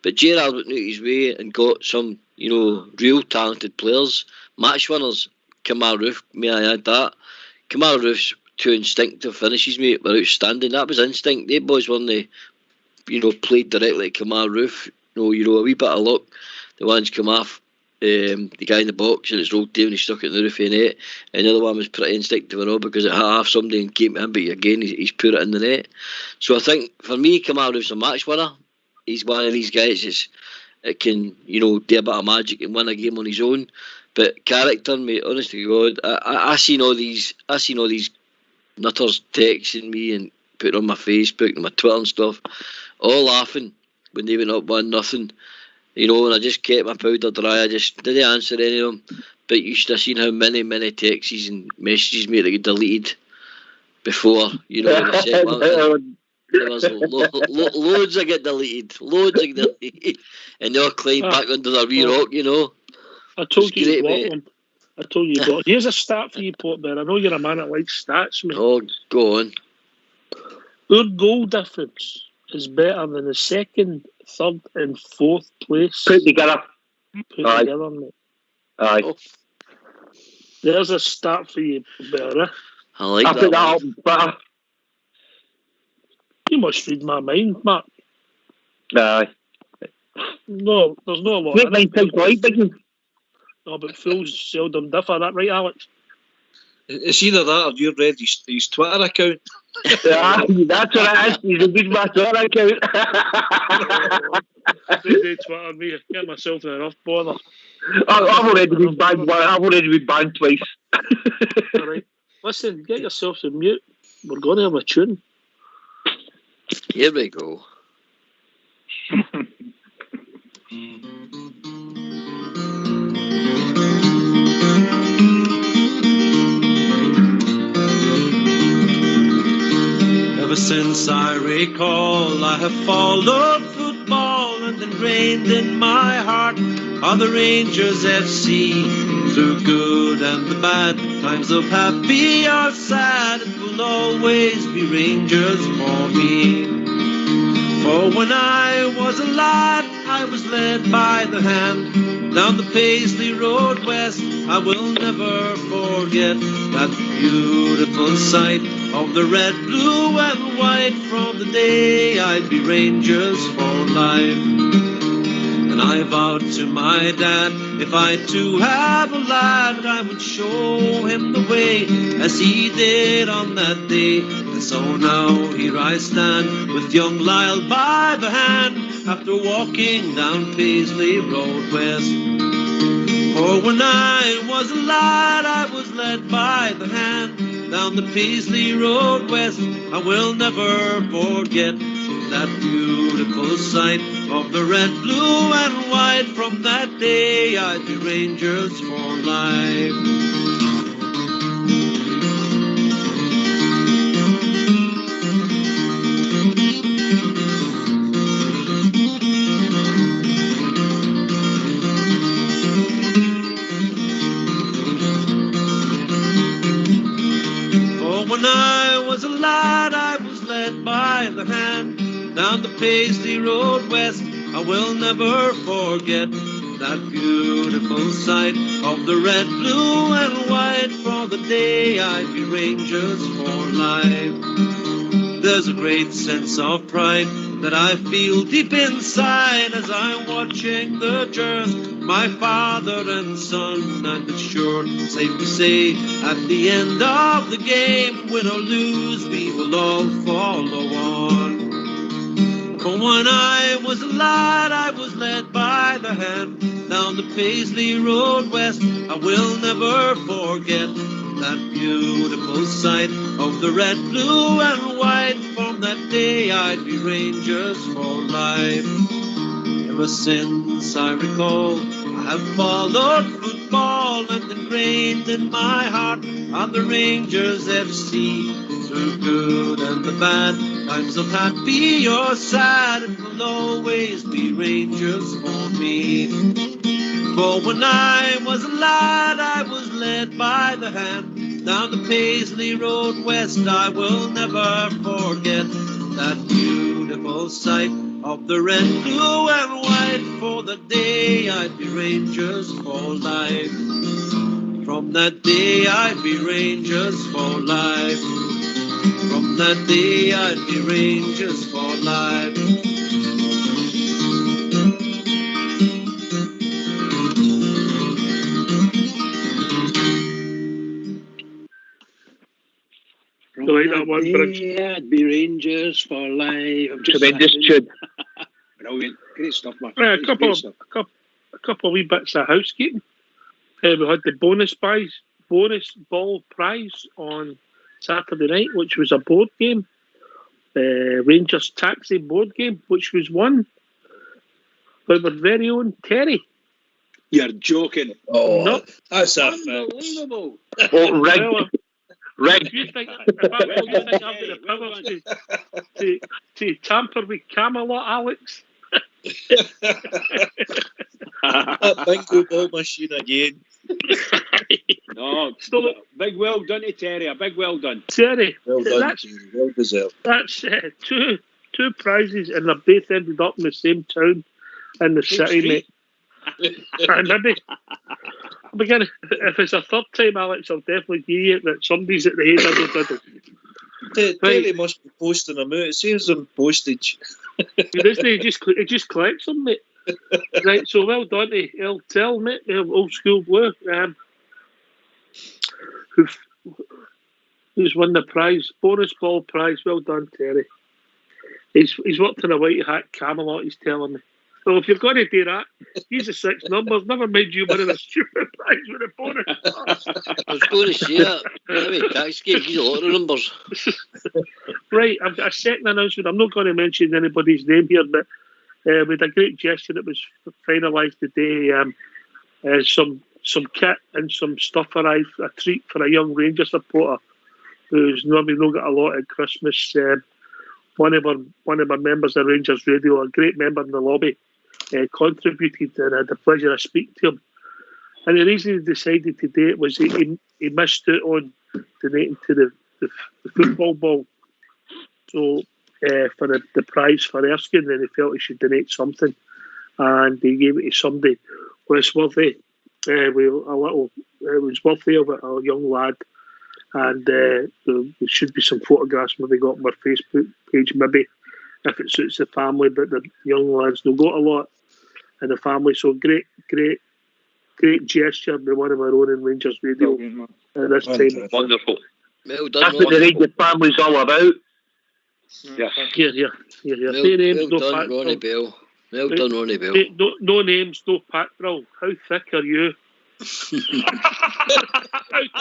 But Gerrard went out his way and got some, you know, real talented players, match winners. Kamal Roof, may I add that? Kamal Roof's 2 instinctive finishes, mate, were outstanding. That was instinct. They boys weren't, you know, played directly at Kamal Roof. You know, a wee bit of luck. The ones come off. The guy in the box and it's rolled down, he stuck it in the roof of the net, and the other one was pretty instinctive and all because it had half somebody and came to him, but again he's put it in the net. So I think for me, Kamal Roof's a match winner. He's one of these guys that can, you know, do a bit of magic and win a game on his own. But character, mate, honest to God, I seen all these nutters texting me and putting on my Facebook and my Twitter and stuff, all laughing when they went up 1-0. You know, and I just kept my powder dry. I just didn't answer any of them. But you should have seen how many texts and messages, mate, that get deleted before, you know, when I said one. There was loads that get deleted. And they all climbed back under their wee rock, you know. I told you you bought one. I told you you bought. Here's a stat for you, Portbear. I know you're a man that likes stats, mate. Oh, go on. Our goal difference is better than the second, third and fourth place. Put together, mate. Aye. Oh. There's a start for you, Bear. I like I that. put that up better. You must read my mind, Mark. Aye. No, there's no a lot. Make mine think like big. No, but fools seldom differ. That right, Alex? It's either that or you read his Twitter account. Yeah, that's what it is. He's a good man Twitter account. They Twitter me. Get myself in enough bother. I've already been banned. I've already been banned twice. All right. Listen, get yourself to mute. We're going to have a tune. Here we go. Ever since I recall, I have followed football, and ingrained in my heart are the Rangers FC. Through good and the bad, times of happy or sad, it will always be Rangers for me. For when I was a lad, I was led by the hand down the Paisley Road West. I will never forget that beautiful sight of the red, blue and white from the day I'd be Rangers for life. And I vowed to my dad, if I too have a lad, I would show him the way as he did on that day. And so now here I stand with young Lyle by the hand, after walking down Paisley Road West. For when I was a lad, I was led by the hand down the Paisley Road West. I will never forget that beautiful sight of the red, blue and white. From that day I'd be Rangers for life. When I was a lad, I was led by the hand down the Paisley Road West. I will never forget that beautiful sight of the red, blue and white. For the day I'd be Rangers for life. There's a great sense of pride that I feel deep inside as I'm watching the journey, my father and son. And it's sure safe to say, at the end of the game, win or lose, we will all follow on. For when I was a lad, I was led by the hand down the Paisley Road West. I will never forget that beautiful sight of the red, blue and white. From that day I'd be Rangers for life. Ever since I recall, I have followed football, and ingrained in my heart are the Rangers FC. Through good and the bad, times of happy or sad, it will always be Rangers for me. For when I was a lad, I was led by the hand down the Paisley Road West. I will never forget that beautiful sight of the red, blue and white. For the day I'd be Rangers for life. From that day I'd be Rangers for life. From that day I'd be Rangers for life. Like that one, Yeah, I'd be Rangers for life. Tremendous tune. Brilliant. Great stuff, man. A couple of wee bits of housekeeping. We had the bonus ball prize on Saturday night, which was a board game, Rangers Taxi board game, which was won by our very own Terry. You're joking. Oh, No. that's a Unbelievable. Oh, If you think I've got the power to tamper with Camelot, Alex? that bingo ball machine again. No, Still, big well done to Terry. A big well done. Terry, Well done, that's, Jerry. Well deserved. that's two prizes, and they both ended up in the same town in the city, mate. And maybe if it's a third time, Alex, I'll definitely give you that somebody's at the head of the fiddle. Terry must be posting them out. It saves them postage. He just collects them, mate. Right, so well done to LTL, mate, Old School Blue, who's won the prize, bonus ball prize. Well done, Terry. He's worked in a white hat Camelot, he's telling me. Well, if you're going to do that, use the 6 numbers. Never mind you winning a stupid prize with a bonus. I was going to say that. Maybe tax game, use a lot of numbers. Right, I've got a second announcement. I'm not going to mention anybody's name here, but with a great gesture that was finalised today, some kit and some stuff arrived, a treat for a young Rangers supporter who's normally not got a lot at Christmas. One of our members of Rangers Radio, a great member in the lobby, contributed, and I had the pleasure of speaking to him. And the reason he decided to do it was he missed out on donating to the football ball. So for the prize for Erskine, and he felt he should donate something, and he gave it to somebody who was worthy. It was worthy of it, a young lad, and there should be some photographs maybe got on our Facebook page, maybe if it suits the family. But the young lads, they've got a lot in the family, so great gesture by one of our own in Rangers Radio at this time. Wonderful. Well done, That's what the Rangers family's all about. Yes. Here. Well done, Ronnie Bell. Well done, Ronnie Bell. No names, no pack drill. How thick are you? How thick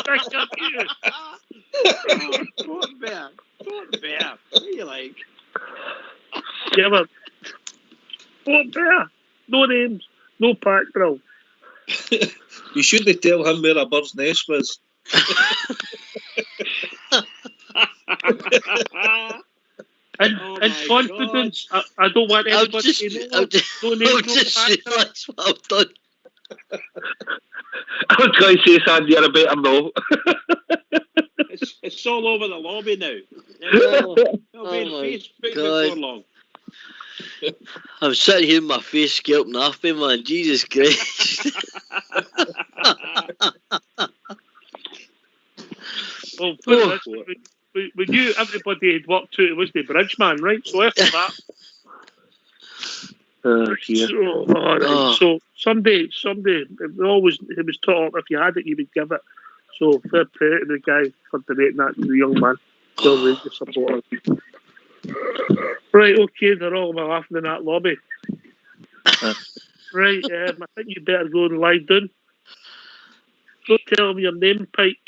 are you? Poor bear. What do you like? Yeah, but poor bear. No names, no pack drill. You shouldn't tell him where a bird's nest was. And confidence, I don't want anybody to know. That's what I've done. I was going to say, Sandy, you're a better no. It's all over the lobby now. It'll be in Facebook before long. I'm sitting here with my face scalping off me, man. Jesus Christ. Well, we knew everybody had worked out it was the bridge man, right? So after that, so someday, it was taught if you had it, you would give it. So fair play to the guy for donating that to the young man. Still Ranger supporter. Right, okay, they're all laughing in that lobby. Right, I think you better go and lie down. Don't tell them your name, Pike.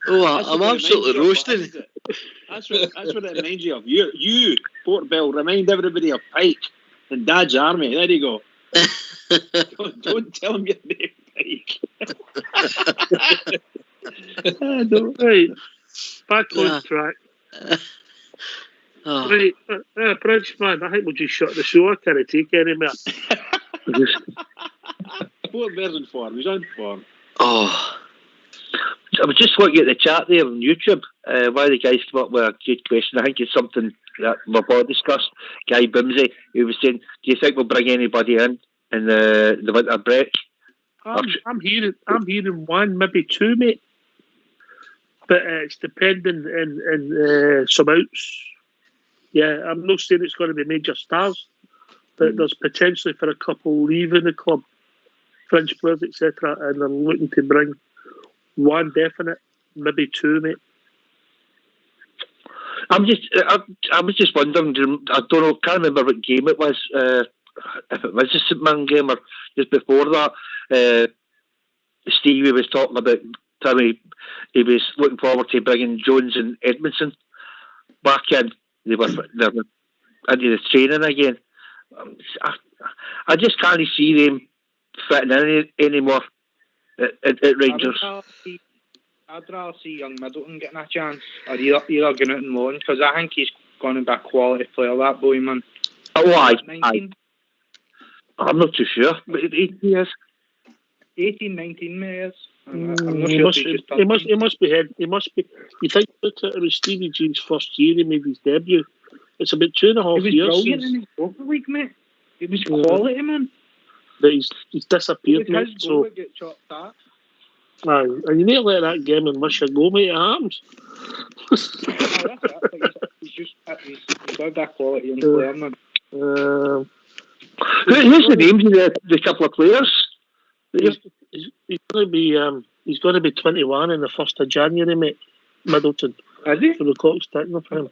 I'm absolutely roasting. That's what it reminds you of. You, Port Bell, remind everybody of Pike and Dad's Army. There you go. Don't tell him your name, Pike. Right, back on track. Right, Bridgeman, I think we'll just shut the show. I can't take any more. Port Bell's in form. He's on form. Oh. I was just looking at the chat there on YouTube. One of the guys came up with a good question. I think it's something that we've all discussed. Guy Bimsey, who was saying, do you think we'll bring anybody in the winter break? I'm hearing one, maybe two, mate. But it's depending on some outs. Yeah, I'm not saying it's going to be major stars, but there's potentially for a couple leaving the club, French players, etc., and they're looking to bring one definite, maybe two, mate. I was just wondering. I don't know. Can't remember what game it was. If it was a St Mirren game or just before that, Stevie was talking about how he was looking forward to bringing Jones and Edmondson back in. They were into the training again. I just can't see them fitting in anymore at Rangers. I'd rather see young Middleton getting a chance, or either going out on loan, because I think he's going to be a quality player, that boy, man. Oh, aye. I'm not too sure, but he is 18, 19, maybe. I'm not He sure. must be head. He must be. You think it was Stevie G's first year he made his debut? It's about 2.5 years. He was brilliant in his Europa League, mate. He was quality, man. But he's disappeared, mate. So, get chopped at. and you need to let that game and miss your goal, mate. It happens. He's got that quality in player, man. Who's the names of the couple of players? He's going to be 21 on the 1st of January, mate. Middleton. Is he? So the clock's ticking for him.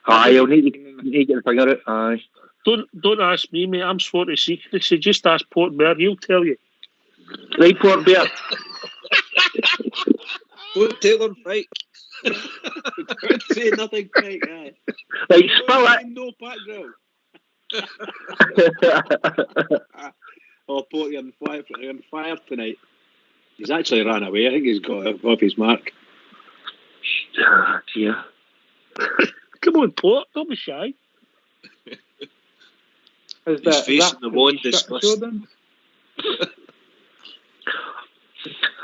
Aye, you'll need to get the finger out. Aye. Don't ask me, mate. I'm sworn to secrecy. Just ask Port Bear. He'll tell you. Right, Port Bear. Don't tell him, right? Don't say nothing, Craig. Aye. Right, spill it. No Pat Grill. Oh, Port, you're on fire tonight. He's actually ran away. I think he's got off his mark. Yeah. Come on, Port. Don't be shy. He's facing the wall disgust.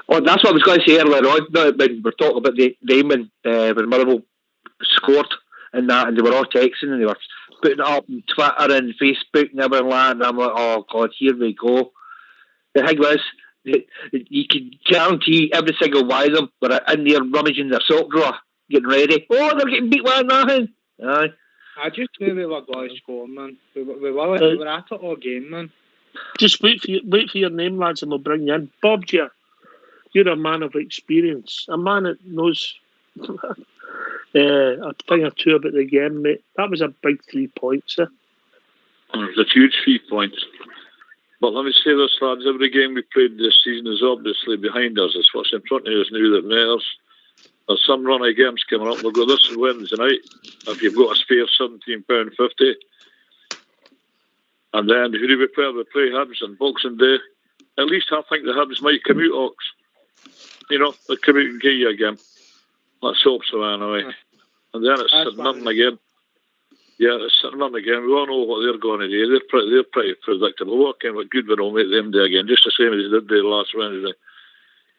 Oh, that's what I was going to say earlier on. No, when we're talking about the game when Motherwell scored and that, and they were all texting and they were putting it up on Twitter and Facebook and everything like that. And I'm like, oh God, here we go. The thing was, you can guarantee every single one of them were in there rummaging their sock drawer, getting ready. Oh, they're getting beat 1-0. Aye. I just knew we were going to score, man. We were at it all game, man. Just wait for your name, lads, and we'll bring you in. Bob, you're a man of experience, a man that knows a thing or two about the game, mate. That was a big 3 points, eh? It was a huge 3 points. But let me say this, lads, every game we played this season is obviously behind us. It's what's in front of us now that matters. There's some run of games coming up. We'll go this Wednesday night. If you've got a spare £17.50. And then who do we play? We play Hibs on Boxing Day. At least I think the Hibs might come out, Ox. You know, they'll come out and give you a game. Let's hope so, anyway. And then it's St Mirren again. Yeah, it's St Mirren again. We all know what they're going to do. They're pretty predictable. What kind of good will make them do again, just the same as they did the last Wednesday.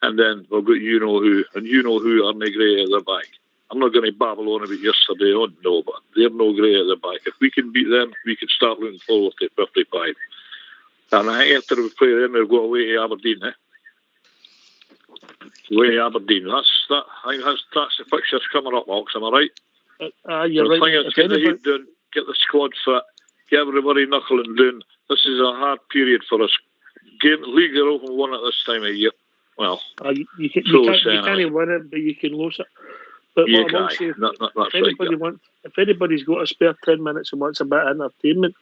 And then we've got you know who, and you know who are no great at the back. I'm not going to babble on about yesterday on, no, but they're no great at the back. If we can beat them, we can start looking forward to 55. And I think after we play them, we'll go away to Aberdeen, eh? Away to Aberdeen. I think that's the fixtures coming up, Ox, am I right? You're right. Thing is, get the head down, get the squad fit, get everybody knuckling down. This is a hard period for us. Leagues are open one at this time of year. Well, you can't win it, but you can lose it. But yeah, what I will say, if anybody's got a spare 10 minutes and wants a bit of entertainment,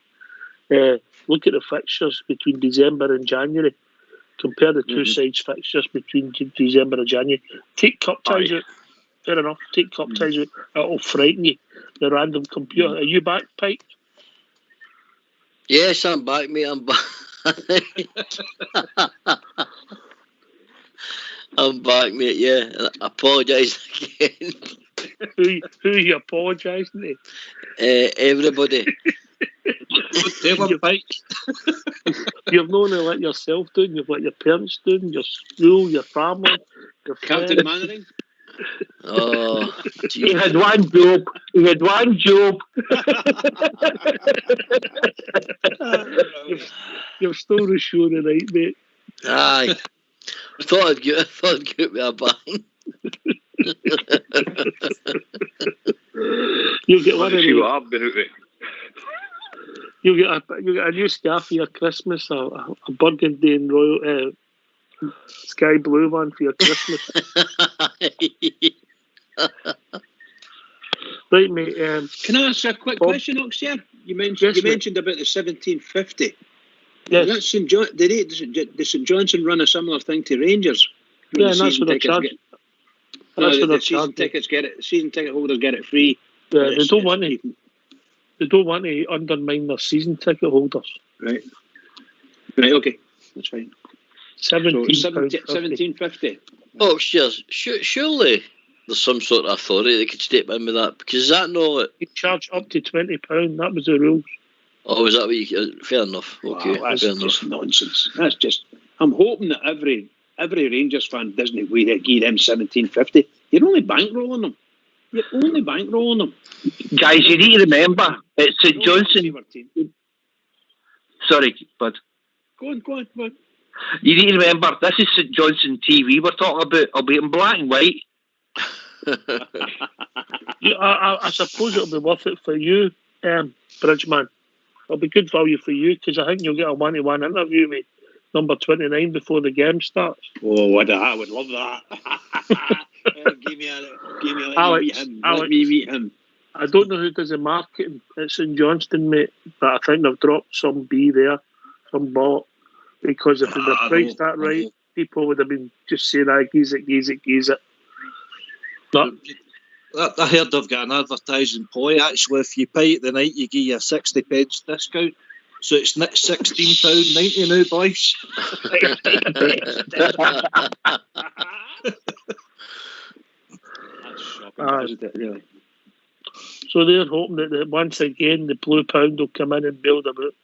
look at the fixtures between December and January. Compare the two sides' fixtures between December and January. Take cup ties out. Fair enough. Take cup ties out. It'll frighten you. The random computer. Are you back, Pike? Yes, I'm back, mate. I'm back. I'm back, mate. Yeah, I apologise again. Who are you apologising to? Everybody. You've not only let yourself down, you've let your parents down, your school, your family, your Captain Mannering. Oh, he had one job. You've still the show tonight, mate. Aye. I thought I'd get with a bang. You'll get one of see what I've been out with. You'll get a new scarf for your Christmas, a burgundy and royal sky blue one for your Christmas. Right, mate. Can I ask a quick question, Ox? Here, you mentioned about the 1750. Yes. That's St. John. Did St. Johnson run a similar thing to Rangers? Yeah, and that's what they're charging. The season ticket holders get it free. Yeah, they don't want to undermine their season ticket holders. Right. Okay, that's fine. £17.50. Oh, surely there's some sort of authority that could step in with that, because is that not? You charge up to £20. That was the rules. Oh, is that what you? Fair enough. Okay, wow, that's fair just enough. Nonsense. That's just. I'm hoping that every Rangers fan doesn't give them £17.50. You're only bankrolling them. Guys, you need to remember it's St. Johnson. Sorry, bud. Go on. You need to remember this is St. Johnson TV we're talking about. I'll be in black and white. I suppose it'll be worth it for you, Bridgeman. It'll be good value for you, because I think you'll get a one-to-one interview with number 29 before the game starts. Oh, I would love that. Give me a let Alex, me meet him. Alex. Let me meet him. I don't know who does the marketing at St Johnstone, mate, but I think they've dropped some B there, some bought, because if they'd have priced that right, people would have been just saying, geeze it. But I heard they've got an advertising ploy. Actually, if you pay it the night, you get your 60 pence discount. So it's £16.90 now, boys. That's shocking, isn't it, really? So they're hoping that once again the Blue Pound will come in and build a boot.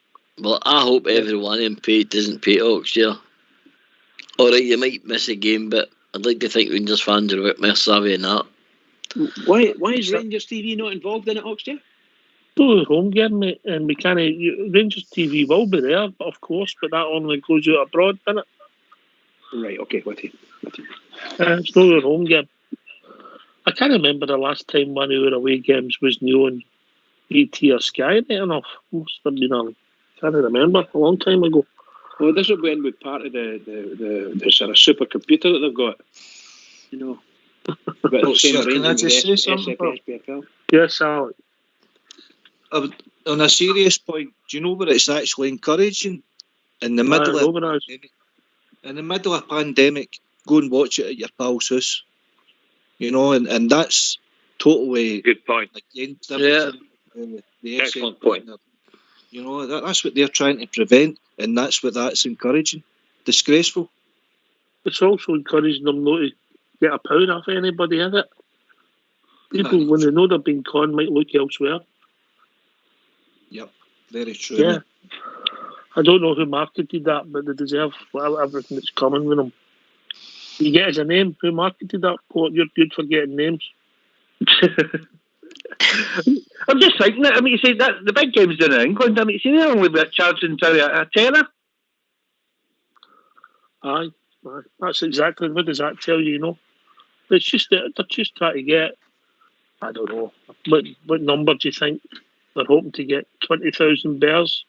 Well, I hope everyone in pay doesn't pay Oxshire. Alright, you might miss a game, but I'd like to think Rangers fans are a bit more savvy than that. Why is Rangers TV not involved in it, Oxford? Oh, home game, mate, and we can't. Rangers TV will be there, of course, but that only goes out abroad, doesn't it? Right, okay, with you. It's not a home game. I can't remember the last time one of our away games was new on ET or Sky night enough. Must have been can't remember, a long time ago. Well, this will go in with part of the sort of supercomputer that they've got. You know. Can I just say something? Yes, Alex. On a serious point, do you know what it's actually encouraging? In the middle of pandemic, go and watch it at your pal's house. You know, and that's totally good point. Against the excellent point. You know, that's what they're trying to prevent, and that's encouraging. Disgraceful. It's also encouraging them not to get a pound off anybody, is it? People, when they know they're being conned, might look elsewhere. Yep, very true. Yeah. I don't know who marketed that, but they deserve everything that's coming with them. You get as a name, who marketed that? You're good for getting names. I'm just thinking that. I mean, you see that the big games down in England. I mean, you see they're only charging a tenner. Aye, that's exactly what does that tell you? You know, it's just that they're just trying to get. I don't know what number do you think they're hoping to get? 20,000 bears,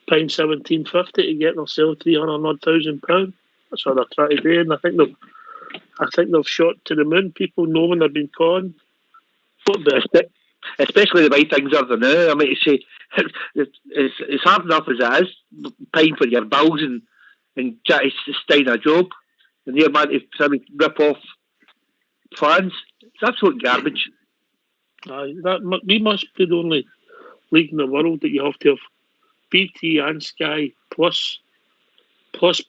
paying £17.50 to get themselves £300,000. That's what they're trying to do, and I think they've shot to the moon. People know when they've been conned. Especially the way things are now. I mean, you see, it's hard enough as it is paying for your bills and trying to sustain a job, and you're man to rip off fans. It's absolute garbage. We must be the only league in the world that you have to have BT and Sky plus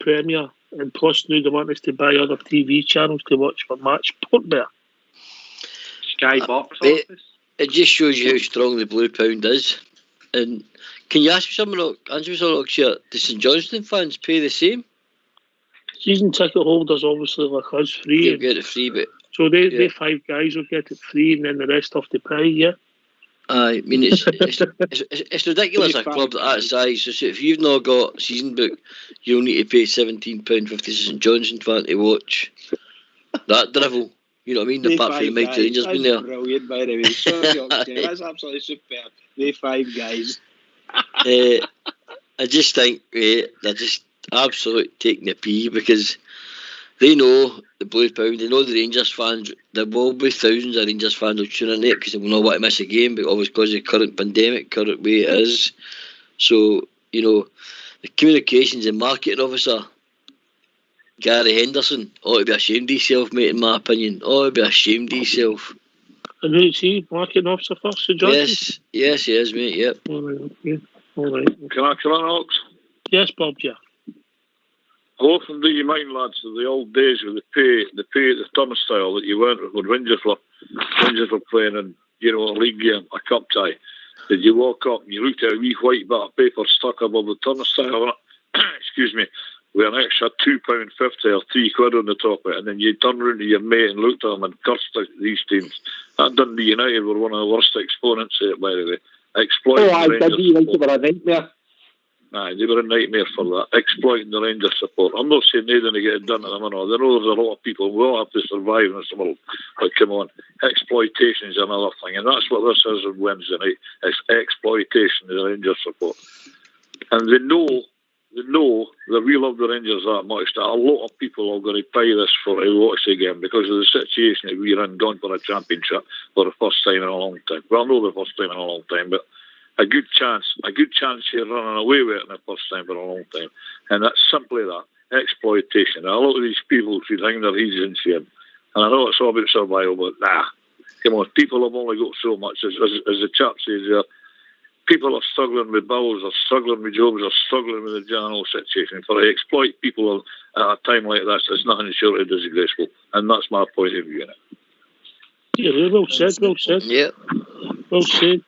Premier and plus now they want us to buy other TV channels to watch for match sport there. Sky box office. It just shows you how strong the Blue Pound is. And can you ask me something, Oxshire? Do St Johnstone fans pay the same? Season ticket holders, obviously, like us, free. They'll get it free, but... So they 5 guys will get it free and then the rest have to pay, yeah? I mean, it's ridiculous a club that size. So if you've not got season book, you'll need to pay £17.50 to St Johnstone fan to watch that drivel. You know what I mean? Apart from the Mighty Rangers being there. Brilliant, by the way. Sorry, that's absolutely superb. They 5 guys. I just think they're just absolutely taking the pee because they know the Blue Pound, they know the Rangers fans. There will be thousands of Rangers fans who tune in there because they will not want to miss a game, but obviously because of the current pandemic, current way it is. So, you know, the communications and marketing officer, Gary Henderson, ought to be ashamed of himself, mate, in my opinion. Ought to be ashamed of himself. And who's he? Marketing officer for St Johnstone? Yes, he is, mate, yep. All right. Can I Ox? Yes, Bob, yeah. How often do you mind, lads, of the old days with the pay at the turnstile that you weren't when Rangers were playing in, you know, a league game, a cup tie? Did you walk up and you looked at a wee white bit of paper stuck above the turnstile, excuse me, with an extra £2.50 or £3 on the top of it, and then you turned around to your mate and looked at them and cursed at these teams? That Dundee United were one of the worst exponents of it, by the way. Exploiting Dundee United were a nightmare. Aye, they were a nightmare for that, exploiting the Rangers support. I'm not saying they didn't get it done to them and all. I know there's a lot of people who will have to survive in this world, but come on, exploitation is another thing, and that's what this is on Wednesday night. It's exploitation of the Rangers support. And they know they know that we love the Rangers that much that a lot of people are going to buy this for to watch the game because of the situation that we're in, going for a championship for the first time in a long time. Well, not the first time in a long time, but a good chance here running away with it in the first time for a long time. And that's simply that, exploitation. Now, a lot of these people should hang their heads in shame. And I know it's all about survival, but come on, people have only got so much. As the chap says there, people are struggling with bills, are struggling with jobs, are struggling with the general situation. For to exploit people at a time like this, it's nothing short of disgraceful. And that's my point of view in it. Yeah, well said, well said. Yeah. Well said.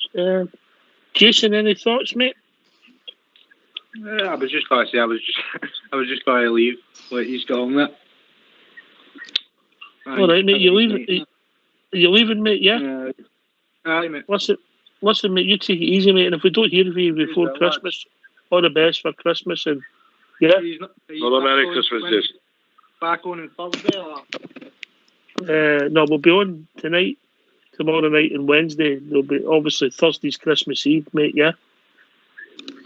Jason, any thoughts, mate? I was just going to say, I was just going to leave what he's going with. All right, mate, you're leaving, mate, yeah? Aye, mate. Listen, mate, you take it easy, mate, and if we don't hear from you before Christmas, all the best for Christmas, and yeah. Well, Merry Christmas, Jason. Back on Thursday, or? No, we'll be on tonight, tomorrow night, and Wednesday. There'll be obviously Thursday's Christmas Eve, mate. Yeah.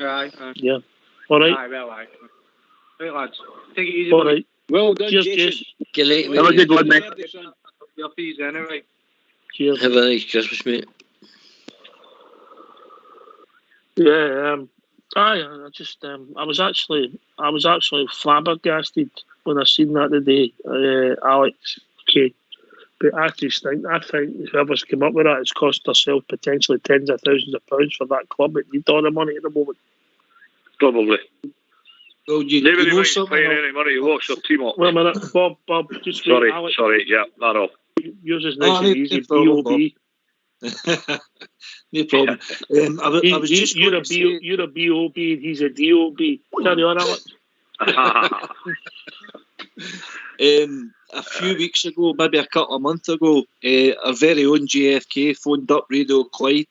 Aye. Yeah. All right. Aye, well, aye. Right, lads. Take it easy. All right. Well done, Cheers, Jason. Jason. Have a good one, mate. Your fees anyway. Cheers. Have a nice Christmas, mate. Yeah. I was actually flabbergasted when I seen that today, Alex. Okay. But I think whoever's come up with that has cost herself potentially tens of thousands of pounds for that club. It needs all the money at the moment. Probably. Well, you Nobody know minds something. paying any money to watch their team up. Well, a minute, Bob, just wait, Alex. Sorry, yeah, not all. Yours is nice and easy. no problem, B-O-B. No problem. I was just you're going to say, you're a B-O-B and he's a D-O-B. Carry on, Alex. a few weeks ago, maybe a couple of months ago, our very own JFK phoned up Radio Clyde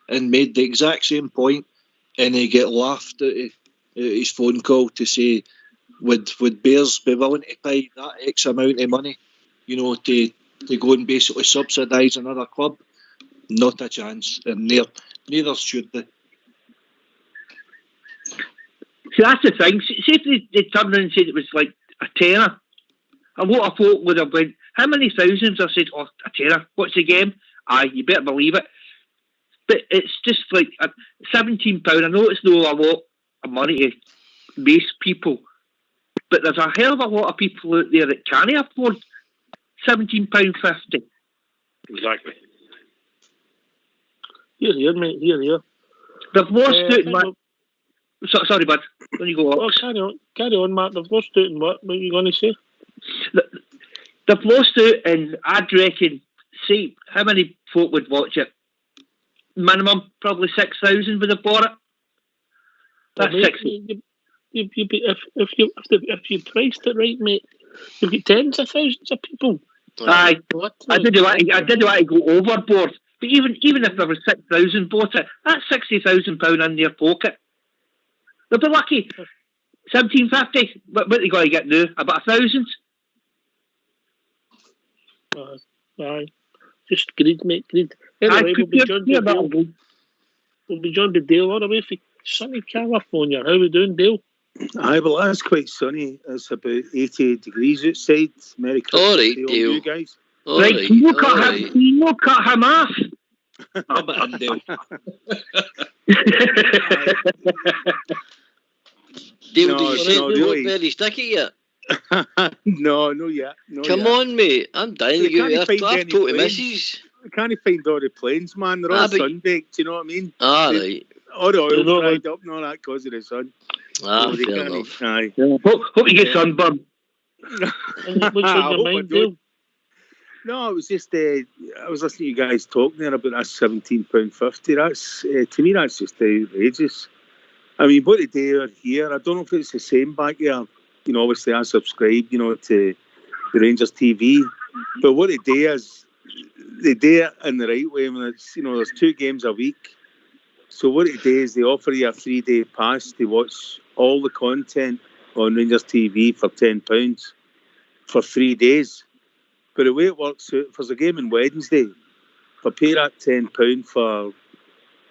and made the exact same point, and he get laughed at his phone call to say, would Bears be willing to pay that X amount of money, to go and basically subsidise another club? Not a chance, and neither should they. See, that's the thing. See if they turned around and said it was like a tenner. And what I thought would have been, how many thousands I said, a tenner, what's the game? Aye, you better believe it. But it's just like £17. I know it's not a lot of money to most people, but there's a hell of a lot of people out there that can't afford £17.50. Exactly. Here, mate, here. They've lost out. Sorry, bud. When you go up. Oh, carry on, Matt. They've lost out in what? What are you going to say? They've lost out in, I'd reckon, see, how many folk would watch it? Minimum, probably 6,000 would have bought it. That's mate, 60. If you priced it right, mate, you've got tens of thousands of people. Aye. I did want to go overboard. But even if there was 6,000 bought it, that's £60,000 in their pocket. They'll be lucky. 1750. What are they going to get now? About 1,000? Aye. Just greed, mate, greed. Anyway, we'll be joined by Dale all the way from sunny California. How are we doing, Dale? Aye, well, that's quite sunny. It's about 80 degrees outside. Merry Christmas All right, to all Dale. you guys. Right, can you not cut him off? Dale, No, did you say no, you really. look very sticky yet? No, yet. Come on, mate. I'm dying to get can't find I've any told the planes. missus. I can't find all the planes, man. They're all but- sun-baked, you know what I mean? Right. All the oil's know, dried up and all that because of the sun. So they Fair can't- enough. Aye. Hope you get sunburned. What's on I hope your I mind, don't. Dale? No, it was just I was listening to you guys talking there about that £17.50. That's to me that's just outrageous. I mean, what they do are here. I don't know if it's the same back there. Obviously I subscribe, to the Rangers TV. But what they do is they do it in the right way. When it's there's 2 games a week. So what they do is they offer you a 3-day pass to watch all the content on Rangers TV for £10 for 3 days. But the way it works out, if there's a game on Wednesday, if I pay that £10 for,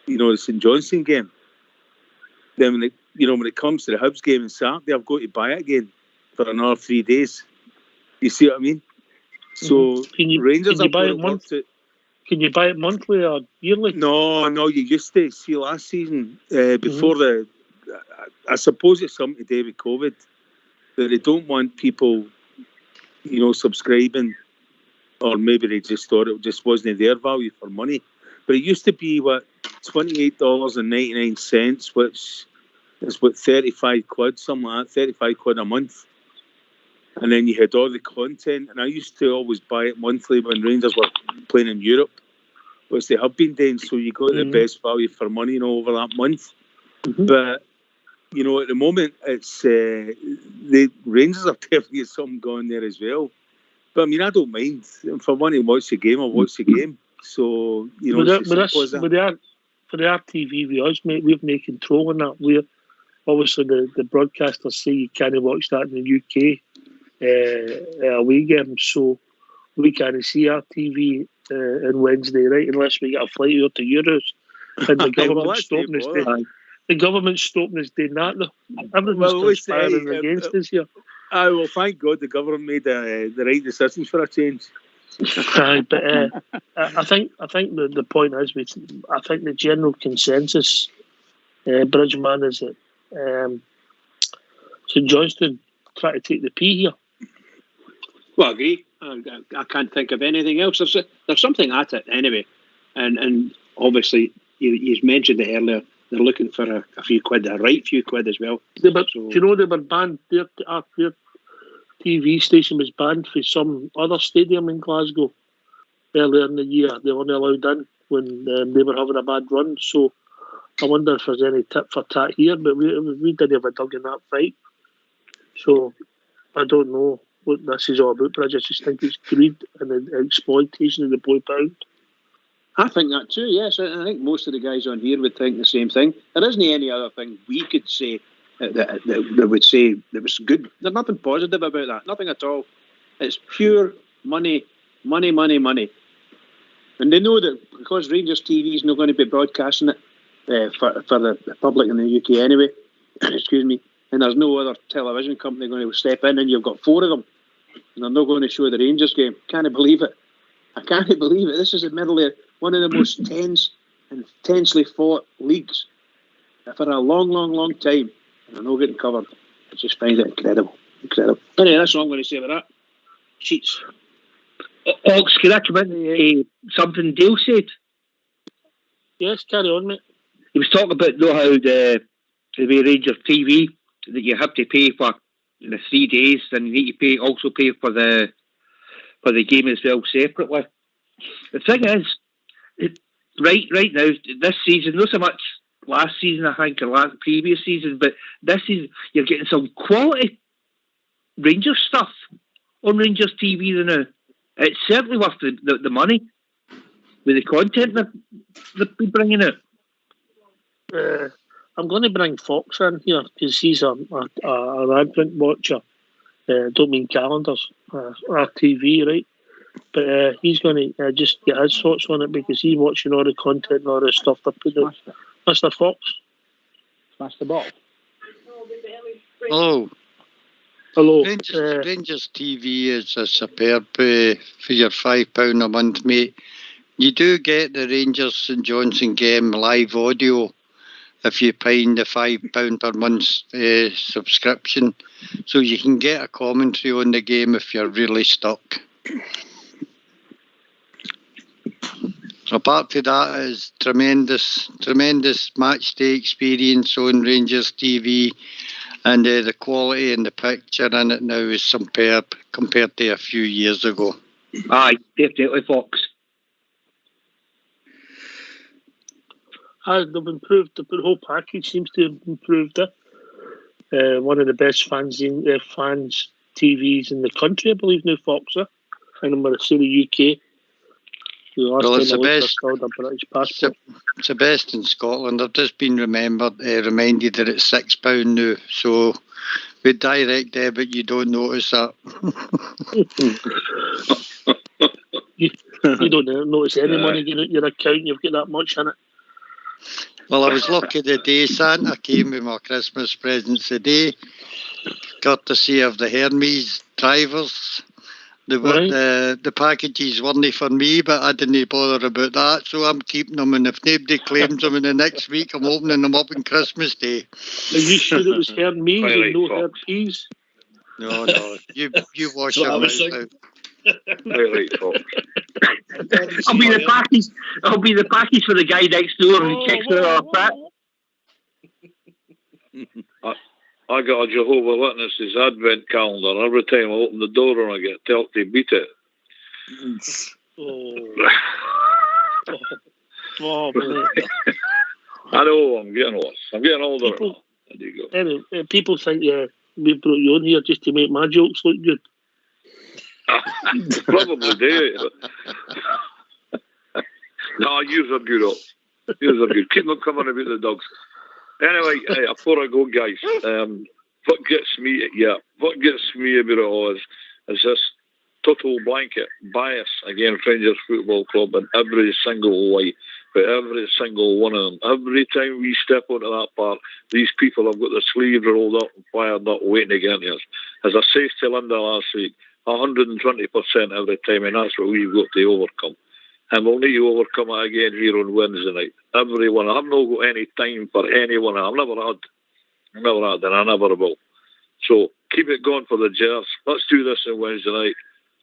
the St Johnstone game, then when it comes to the Hibs game on Saturday, I've got to buy it again for another 3 days. You see what I mean? So Rangers can you buy it monthly? Can you buy it monthly or yearly? No, you used to. See, last season, before I suppose it's something to do with COVID, that they don't want people, subscribing, or maybe they just thought it just wasn't their value for money. But it used to be, $28.99, which is 35 quid, something like that, 35 quid a month. And then you had all the content, and I used to always buy it monthly when Rangers were playing in Europe, which they have been doing, so you got the best value for money, over that month. But, at the moment, it's the Rangers are definitely something going there as well. But, I don't mind. If I want to watch the game, I'll watch the game. So, for the RTV with us, mate, we've no control on that. We're obviously the broadcasters say you can't watch that in the UK away games, so we can't see our TV on Wednesday night unless we get a flight out to Euros. And the government's stopping us. The government's stopping us doing that. Everything's conspiring against us here. Well, thank God the government made the right decisions for a change. But I think the point is, I think the general consensus, Bridgeman, is that St Johnstone try to take the P here. Well, I agree. I can't think of anything else. There's something at it anyway, and obviously you mentioned it earlier. They're looking for a few quid, a right few quid as well. Do you know they were banned? Their TV station was banned for some other stadium in Glasgow earlier in the year. They weren't allowed in when they were having a bad run. So I wonder if there's any tip for tat here, but we didn't have a dug in that fight. So I don't know what this is all about, but I just think it's greed and exploitation of the £1. I think that too, yes. I think most of the guys on here would think the same thing. There isn't any other thing we could say that would say that was good. There's nothing positive about that, nothing at all. It's pure money. And they know that because Rangers TV is not going to be broadcasting it for the public in the UK anyway, excuse me, and there's no other television company going to step in, and you've got 4 of them, and they're not going to show the Rangers game. Can't believe it. I can't believe it. This is the middle of one of the most tense and tensely fought leagues for a long, long, long time. And they're not getting covered. I just find it incredible. Anyway, that's all I'm going to say about that. Cheats. Ox, can I come in something Dale said? Yes, carry on, mate. He was talking about how the way Rangers TV, that you have to pay for the 3 days, and you need to also pay for the game as well separately. The thing is, right now, this season, not so much last season, I think, or previous season, but this season, you're getting some quality Rangers stuff on Rangers TV now. It's certainly worth the money with the content that they're bringing out. I'm going to bring Fox in here because he's an advent watcher. Don't mean calendars, RTV, right? But he's going to just get his thoughts on it because he's watching all the content and all the stuff they're putting out. Mr. Fox? Smash the ball. Hello. Rangers TV is a superb for your £5 a month, mate. You do get the Rangers St Johnstone game live audio if you pay the £5 per month subscription, so you can get a commentary on the game if you're really stuck. Apart from that, is tremendous match day experience on Rangers TV, and the quality and the picture in it now is superb compared to a few years ago. Aye, definitely, Fox. They've improved. The whole package seems to have improved it. One of the best fans TVs in the country, I believe, now, Fox. I think I'm going to say the UK. It's the best. It's the best in Scotland. I've just been reminded that it's £6 now. So with direct debit, you don't notice that. you don't notice any money getting out your account. You've got that much in it. Well, I was lucky the day Santa came with my Christmas presents today, courtesy of the Hermes drivers. The packages weren't for me, but I didn't bother about that, so I'm keeping them, and if nobody claims them in the next week, I'm opening them up on Christmas Day. Are you sure it was Hermes and no Herpes? No, you wash So I your was mouth thinking. out. Right, folks. I'll be the package. I'll be the package for the guy next door who checks out our fat. I got a Jehovah's Witnesses advent calendar, and every time I open the door and I get told to beat it. I know, I'm getting worse. I'm getting older. People, there you go. Anyway, people think we brought you on here just to make my jokes look good. Probably do. No, yours are good. Yours are good. Keep them coming about the dogs. Anyway, before I go, guys, what gets me about it all is this total blanket bias against Rangers Football Club in every single way, for every single one of them. Every time we step onto that park, these people have got their sleeves rolled up and fired up, waiting to get to us. As I said to Linda last week, 120% every time, and that's what we've got to overcome. And we'll need to overcome it again here on Wednesday night. Everyone. I've not got any time for anyone. I've never had, and I never will. So keep it going for the Jers. Let's do this on Wednesday night.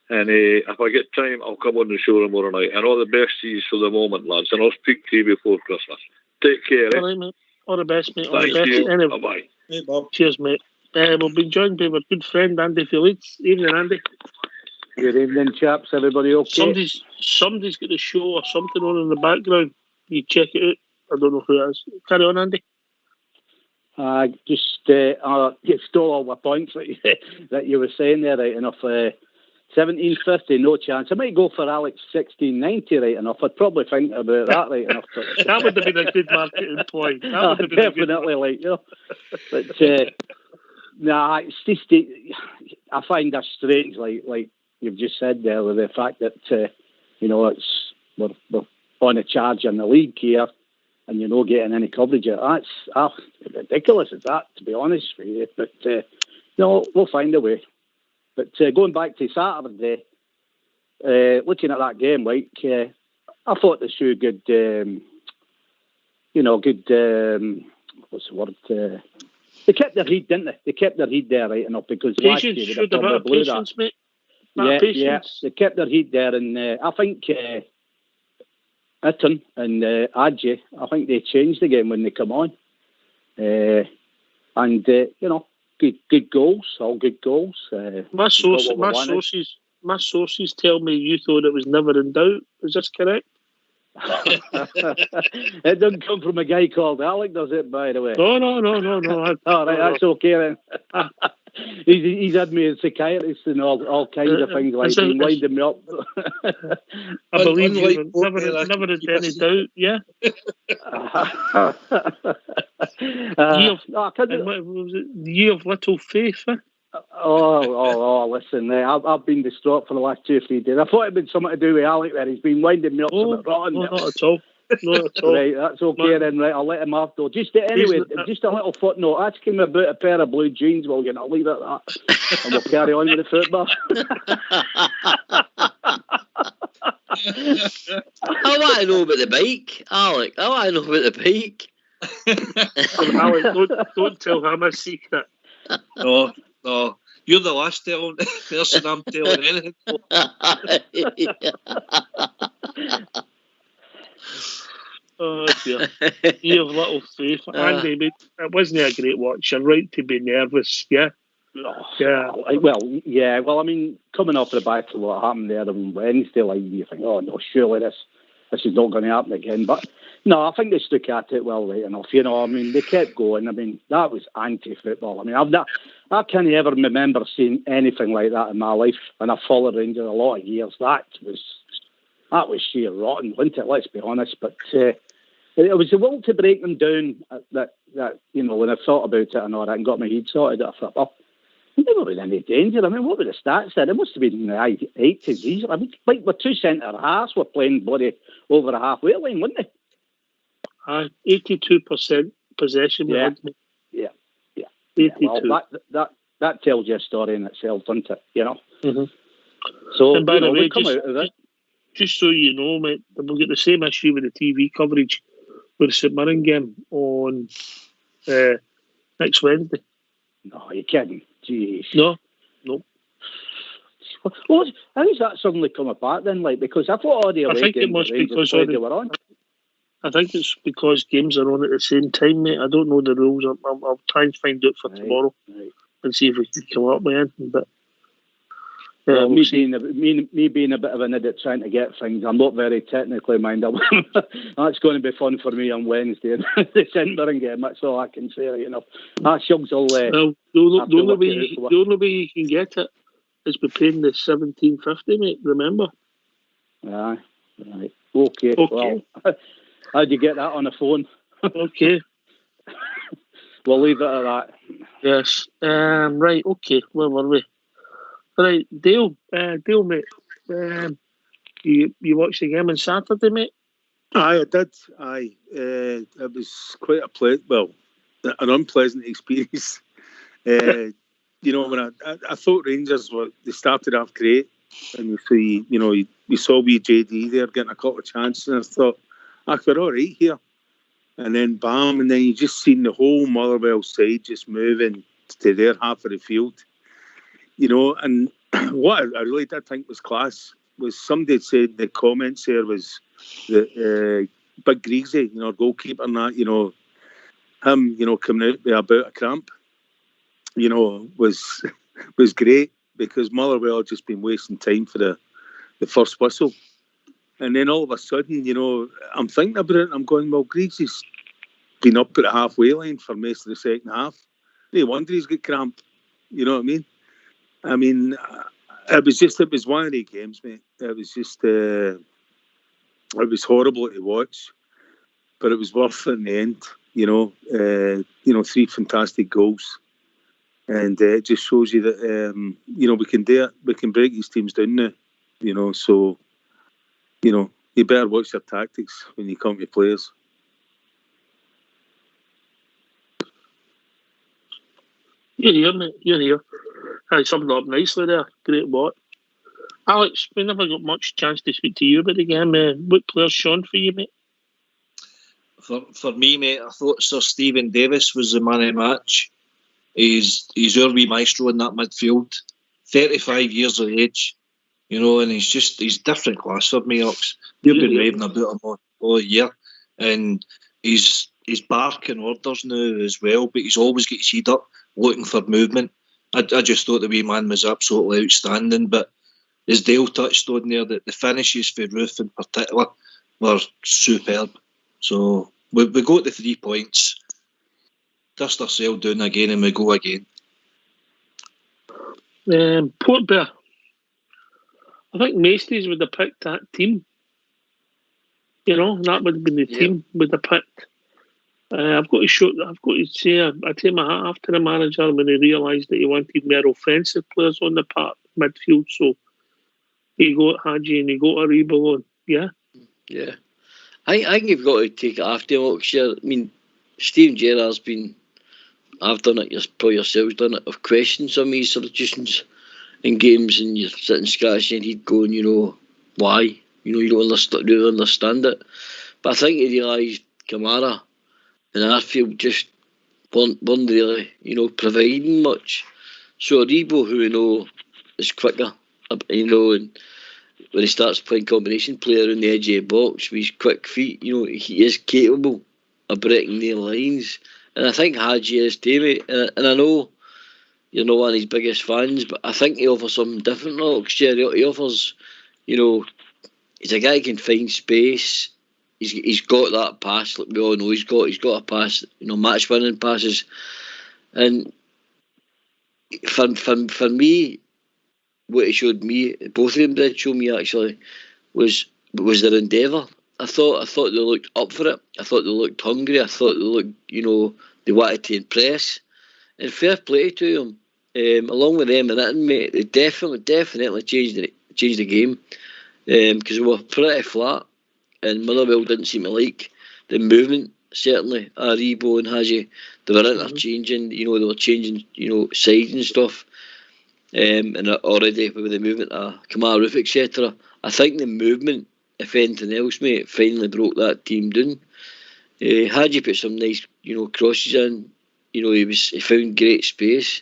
And if I get time, I'll come on the show tomorrow night. And all the best to you for the moment, lads. And I'll speak to you before Christmas. Take care. All right, mate. All the best, mate. All Thank the best. you. Anyway, Bye-bye. Hey, Bob. cheers, mate. We'll be joined by our good friend Andy Felix. Evening, Andy. Good evening, chaps. Everybody okay? Somebody's got a show or something on in the background. You check it out. I don't know who it is. Carry on, Andy. You stole all my points that you were saying there, right enough. 1750, no chance. I might go for Alex 1690, right enough. I'd probably think about that, right enough. That would have been a good marketing point. Definitely, like, you know. But it's just I find that strange, like you've just said there, with the fact that we're on a charge in the league here, and you're not getting any coverage. That's ridiculous, is that, to be honest with you. But we'll find a way. But going back to Saturday, looking at that game, like I thought they showed good. What's the word? They kept their heat, didn't they? They kept their heat there, right enough, because last year they probably blew that. Mate. Yeah, they kept their heat there, and I think Itten and Adji, I think they changed the game when they come on, and good goals, all good goals. My sources tell me you thought it was never in doubt. Is this correct? It doesn't come from a guy called Alec, does it, by the way? No. All right, that's okay then. He's had me as psychiatrist and all kinds of things, like he's winding me up. I believe you. Never had any doubt, yeah. Year of little faith, eh? Listen, I've been distraught for the last 2 or 3 days. I thought it'd been something to do with Alec there. He's been winding me up something rotten. No, not at all. Not at all. Right, that's okay then, right, I'll let him off though. Just a little footnote. Ask him about a pair of blue jeans. Well, you know, leave it at that. And we'll carry on with the football. I want to know about the bike, Alec. I want to know about the bike. Alec, don't tell him a secret. No. You're the last person I'm telling anything. Oh dear. You have little faith. Andy, mate, it wasn't a great watch. You're right to be nervous, yeah? Yeah. Well, I mean, coming off the back of what happened there on Wednesday, like, you think, oh no, surely this is not going to happen again. But no, I think they stuck at it well, right enough. You know, I mean, they kept going. I mean, that was anti-football. I mean, I can't ever remember seeing anything like that in my life, and I've followed Rangers a lot of years. That was sheer rotten, wasn't it? Let's be honest. But it was the will to break them down that when I thought about it and all that and got my head sorted, I thought, well, there never been any danger. I mean, what were the stats there? It must have been in the 80s. I mean, like, we're two centre halves were playing bloody over a halfway line, weren't they? 82% possession. Yeah. Yeah. 82. Well, that tells you a story in itself, doesn't it? Mm-hmm. So, and by the way, come out of it. Just so you know, mate, we'll get the same issue with the TV coverage with the St Mirren game on next Wednesday. No, you're kidding. Jeez. No. Well, how does that suddenly come apart then? Because I thought all the away games the Rangers played, they were on. I think it's because games are on at the same time, mate. I don't know the rules. I'll try and find out for tomorrow and see if we can come up with anything. But me being a bit of an idiot trying to get things, I'm not very technically minded. That's going to be fun for me on Wednesday. The St Mirren game, that's all I can say. That Shugs will. Well, the only way you can get it is by paying the $17.50, mate. Remember? Aye. Right. Okay. Well, how'd you get that on the phone? Okay. We'll leave it at that. Yes. Right. Okay. Where were we? Right, Dale, mate. You watched the game on Saturday, mate? Aye, I did. Aye, it was quite an unpleasant experience. When I thought Rangers they started off great, and you saw wee JD there getting a couple of chances, and I thought, we're all right here. And then bam, and then you just seen the whole Motherwell side just moving to their half of the field. And what I really did think was class was somebody had said in the comments there was that Big Greasy, our goalkeeper, and that, him, coming out with about a cramp, was great, because Motherwell had just been wasting time for the first whistle. And then all of a sudden, I'm thinking about it and I'm going, well, Greasy's been up at the halfway line for most of the second half. No wonder he's got cramp. You know what I mean? It was one of the games, mate. It was just, it was horrible to watch, but it was worth it in the end. 3 fantastic goals, and it just shows you that we can do it. We can break these teams down now. So you better watch your tactics when you come to players. You're here, mate. You're here. I summed up nicely there. Great what. Alex, we never got much chance to speak to you about the game. What players shone for you, mate? For me, mate, I thought Sir Stephen Davis was the man of the match. He's our wee maestro in that midfield. 35 years of age, and he's different class for me, Ox. You've been raving about him all year. And he's barking orders now as well, but he's always got his head up, looking for movement. I just thought the wee man was absolutely outstanding, but as Dale touched on there, that the finishes for Ruth in particular were superb. So we got the 3 points, dust ourselves down again, and we go again. Port Bear. I think Macy's would have picked that team. That would have been the team would have picked. I've got to say, I take my hat off to the manager when he realised that he wanted more offensive players on the midfield. So he got Hadji and he got Aribo on. Yeah. Yeah. I think you've got to take it after Oxshire. I mean, Steve Gerrard's been, I've done it, you've probably yourselves done it, I've questioned some of these substitutions in games, and you're sitting scratching your head going, why? You don't really understand it. But I think he realised Kamara and Arfield just weren't really, providing much. So Aribo, who we know is quicker, and when he starts playing combination player on the edge of the box with his quick feet, he is capable of breaking the lines. And I think Hadji is too, mate. And I know you're not one of his biggest fans, but I think he offers something different. He offers, he's a guy who can find space. He's got that pass, like we all know. He's got a pass, match winning passes. And for me, what he showed me, both of them did show me actually, was their endeavour. I thought they looked up for it. I thought they looked hungry. I thought they looked, they wanted to impress. And fair play to them. Along with them and that, mate, they definitely changed the game, because we were pretty flat, and Motherwell didn't seem to like the movement certainly. Aribo and Haji, they were interchanging, they were changing, sides and stuff. And already with the movement of Kamara Roof, etc. I think the movement, if anything else, mate, finally broke that team down. Haji put some nice, crosses in. He found great space,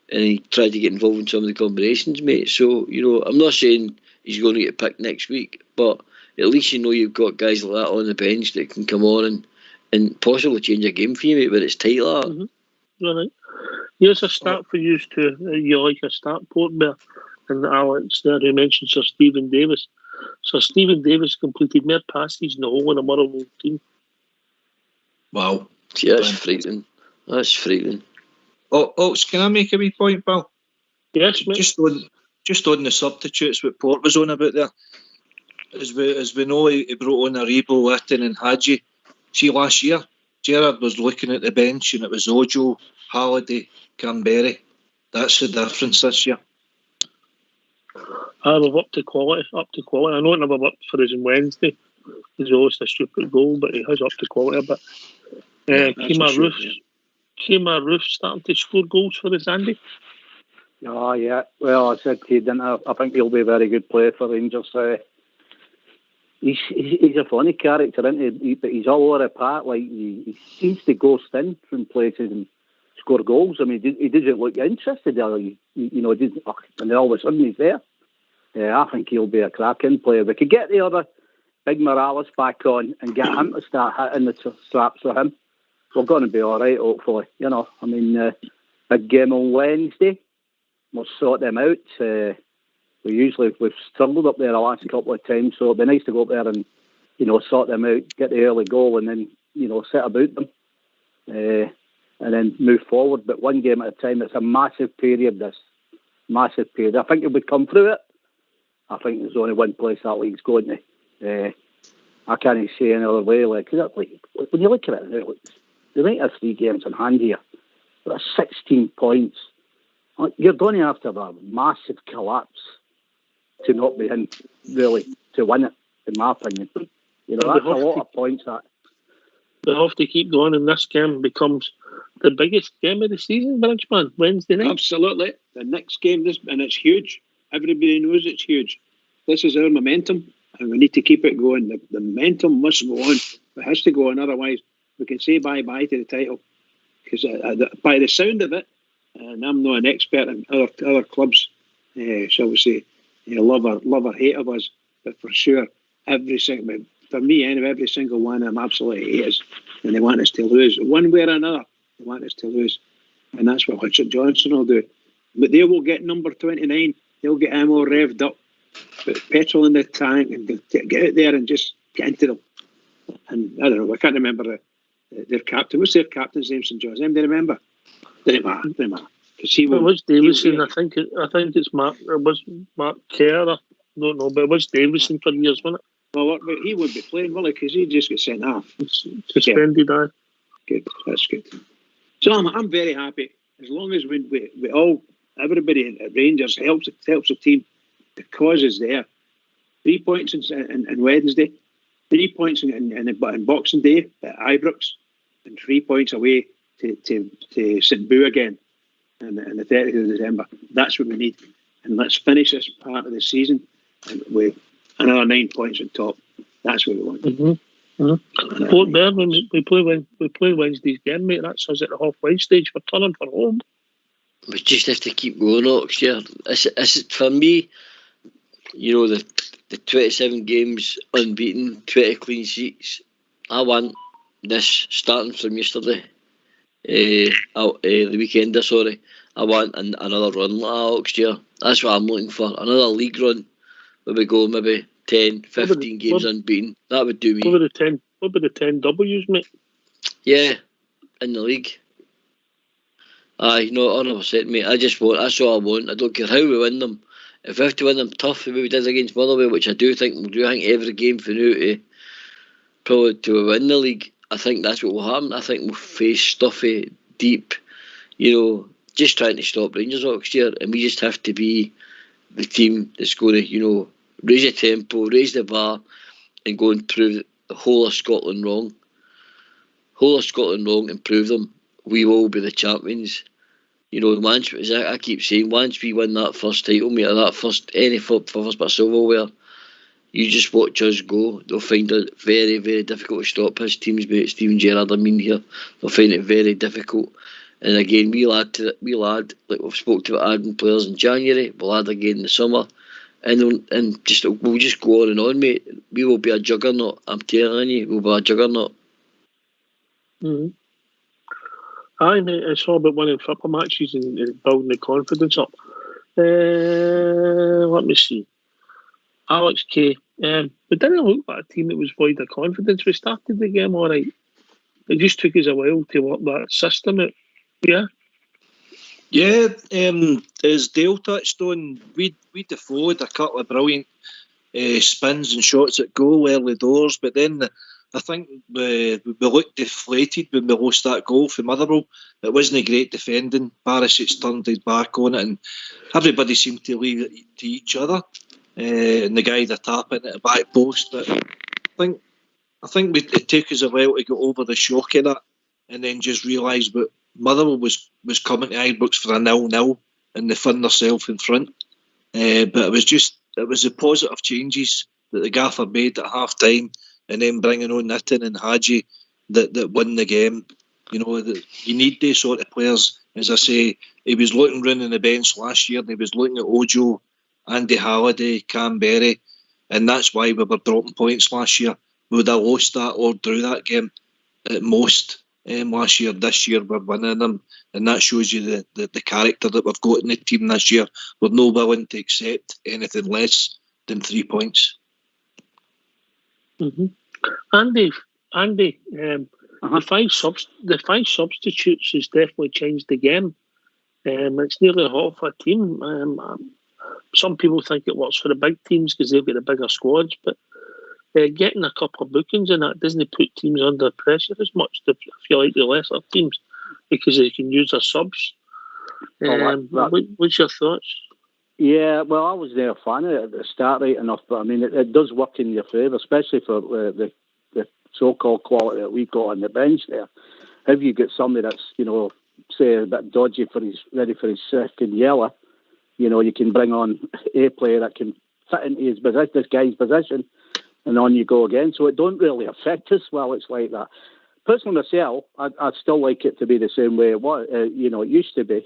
and he tried to get involved in some of the combinations, mate. So, I'm not saying he's going to get picked next week, but at least you've got guys like that on the bench that can come on and possibly change a game for you, mate, where it's tight like that. Right. Here's a start for you too. You like a start, Port Bear, and Alex there who mentioned Sir Stephen Davis. Sir Stephen Davis completed more passes in the whole of the Motherwell team. Wow. Yeah, that's frightening. That's frightening. Oh, can I make a wee point, Bill? Yes, mate. Just on the substitutes, what Port was on about there. As we know, he brought on Aribo, Witten and Haji. See, last year, Gerrard was looking at the bench and it was Ojo, Halliday, Canberra. That's the difference this year. We're up to quality. I know it never worked for us on Wednesday. He's lost a stupid goal, but he has up to quality a bit. Kemar Roof starting to score goals for us, Andy. Oh, yeah. Well, I said to you, didn't I? I think he'll be a very good player for Rangers. He's a funny character, isn't he? But he's all over the park. Like he seems to ghost in from places and score goals. I mean, he doesn't look interested. And then all of a sudden he's there. I think he'll be a cracking player. We could get the other Big Morales back on and get him to start hitting the straps for him. We're going to be all right, hopefully. Big game on Wednesday. We'll sort them out. We've struggled up there the last couple of times, so it'd be nice to go up there and sort them out, get the early goal, and then set about them, and then move forward. But one game at a time. It's a massive period. This massive period. I think it would come through it. I think there's only one place that league's going to. I can't say any other way. Because when you look at it, they might have 3 games in hand here. That's 16 points. You're going to have a massive collapse to not be in, really, to win it, in my opinion. That's a lot of points. That they have to keep going, and this game becomes the biggest game of the season, Bridgeman, Wednesday night. Absolutely. The next game, and it's huge. Everybody knows it's huge. This is our momentum, and we need to keep it going. The momentum must go on. It has to go on, otherwise we can say bye-bye to the title. Because by the sound of it, and I'm not an expert in other clubs, shall we say, love or hate of us, but for sure, every single one of them absolutely hate us, and they want us to lose. One way or another, they want us to lose. And that's what Richard Johnson will do. But they will get number 29, they'll get him all revved up, put petrol in the tank, and get out there and just get into them. And I don't know, I can't remember their captain. What's their captain's name, St. John's? Anybody remember? Didn't matter. It was Davison. I think it's Mark. It was Mark Kerr. I don't know, but it was Davison for years, wasn't it? Well, he wouldn't be playing, will he? Because he just got sent off. Suspended, aye. Good. That's good. So I'm very happy as long as we all, everybody at Rangers helps the team. The cause is there. 3 points in Wednesday, 3 points in Boxing Day at Ibrox, and 3 points away to St. Boo again. And the 30th of December. That's what we need. And let's finish this part of the season with another 9 points on top. That's what we want. Port Bear, when we play Wednesday's game, mate, that's us at the halfway stage. We're turning for home. We just have to keep going next year. For me, the 27 games unbeaten, 20 clean sheets. I want this starting from yesterday. The weekend, sorry. I want another run like that next year. That's what I'm looking for. Another league run where we go maybe 10, 15 games unbeaten. That would do me. What about the 10 W's, mate? Yeah, in the league. Aye, no, 100%, mate. That's all I want. I don't care how we win them. If we have to win them tough, the way we did against Motherwell, which I do think we'll do, I think every game for now to win the league, I think that's what will happen. I think we'll face stuffy, deep, just trying to stop Rangers next year, and we just have to be the team that's going to, raise the tempo, raise the bar, and go and prove the whole of Scotland wrong. hold of Scotland wrong and prove them, we will be the champions. You know, once, as I keep saying, once we win that first title, mate, or that first first bit of silverware, you just watch us go. They'll find it very, very difficult to stop his team's mate, Steven Gerrard, here. They'll find it very difficult. And again, we'll add, like we've spoke to adding players in January, we'll add again in the summer. And we'll just go on and on, mate. We will be a juggernaut. I'm telling you, we'll be a juggernaut. Mm-hmm. Aye, mate, it's all about winning football matches and building the confidence up. Let me see. Alex K. We didn't look like a team that was void of confidence. We started the game all right. It just took us a while to work that system out. Yeah? Yeah, as Dale touched on, we defaulted a couple of brilliant spins and shots at goal early doors, but then I think we looked deflated when we lost that goal from Motherwell. It wasn't great defending. Barisic's turned his back on it, and everybody seemed to leave it to each other. And the guy that tapping at the back post. But I think it took us a while to get over the shock of that, and then just realise what Motherwell was coming to Ibrox for a 0-0, and they found themselves in front. But it was the positive changes that the gaffer made at half time, and then bringing on Nitton and Hadji that won the game. You know, you need these sort of players. As I say, he was looking round on the bench last year, and he was looking at Ojo, Andy Halliday, Cam Berry, and that's why we were dropping points last year. We would have lost that or drew that game at most last year. This year we're winning them, and that shows you the character that we've got in the team this year. We're not willing to accept anything less than 3 points. Mm-hmm. Andy, the five substitutes has definitely changed the game. It's nearly half a team. Some people think it works for the big teams because they've got the bigger squads, but getting a couple of bookings in that doesn't put teams under pressure as much, if you like, the lesser teams, because they can use their subs. What's your thoughts? Yeah, well, I was there a fan of it at the start, right enough, but I mean, it does work in your favour, especially for the so-called quality that we've got on the bench there. If you get somebody that's, you know, say a bit dodgy ready for his second yellow, you know, you can bring on a player that can fit into this guy's position, and on you go again. So it don't really affect us while it's like that. Personally myself, I'd still like it to be the same way it was. It used to be.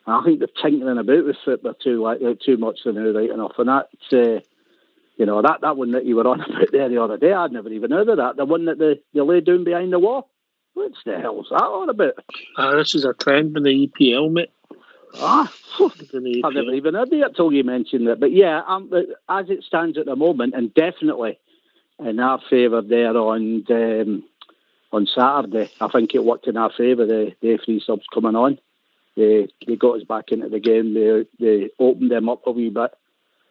I think they're tinkering about with football too much now, right enough. And that's, that one that you were on about there the other day, I'd never even heard of that. The one that they lay down behind the wall. What the hell's that all about? This is a trend in the EPL, mate. I've never even heard of it till you mentioned it. But yeah, as it stands at the moment, and definitely in our favour there on Saturday, I think it worked in our favour, the 3 subs coming on. They got us back into the game. They opened them up a wee bit,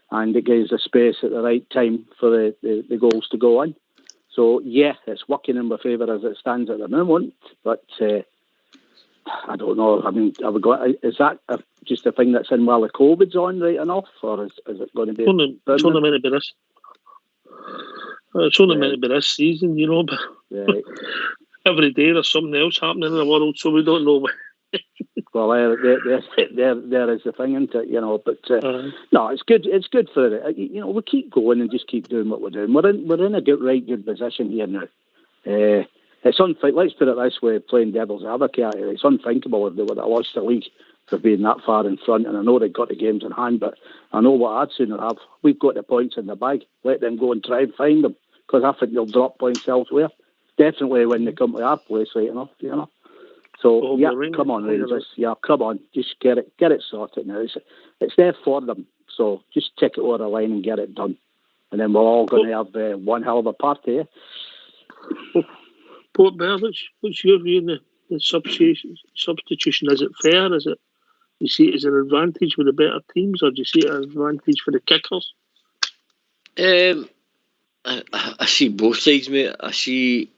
and it gave us the space at the right time for the goals to go on. So yeah, it's working in my favour as it stands at the moment. But I don't know. I mean, is that just a thing that's in while the COVID's on right enough, or is it going to be? It's only meant to be this. It's only meant to be this season, you know. But right. Every day there's something else happening in the world, so we don't know. Well, there is the thing, isn't it? You know, but no, it's good. It's good for it. We keep going and just keep doing what we're doing. We're in a good position here now. It's let's put it this way, playing devil's advocate. It's unthinkable if they would have lost the league for being that far in front. And I know they've got the games in hand, but I know what I'd sooner have. We've got the points in the bag. Let them go and try and find them, because I think they'll drop points elsewhere. Definitely when they come to our place, right enough, you know. So come on, Rangers. Yeah, come on, just get it sorted now. It's there for them. So just take it over the line and get it done, and then we're all going to have one hell of a party. Port Bear, what's your view on the substitution? Is it fair? Is it, you see it as an advantage for the better teams, or do you see it as an advantage for the kickers? I see both sides, mate. I see,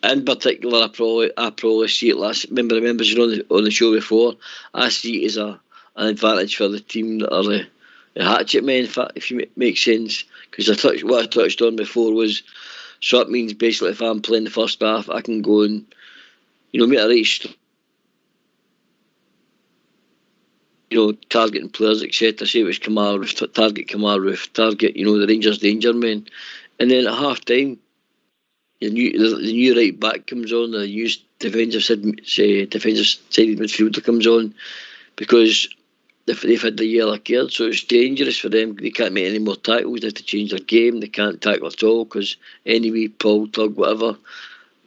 in particular, I probably see it last. Remember you on the show before. I see it as an advantage for the team that are the hatchet men, if you make sense. Because what I touched on before was So that means basically if I'm playing the first half, I can go and, make a right, targeting players, etc. Say it was Kamara Roof, target Kamara Roof, target, the Rangers danger men. And then at half time, the new right back comes on, the new defensive sided midfielder comes on, because they've had the yellow card, so it's dangerous for them. They can't make any more tackles, they have to change their game, they can't tackle at all, because any wee pull, tug, whatever,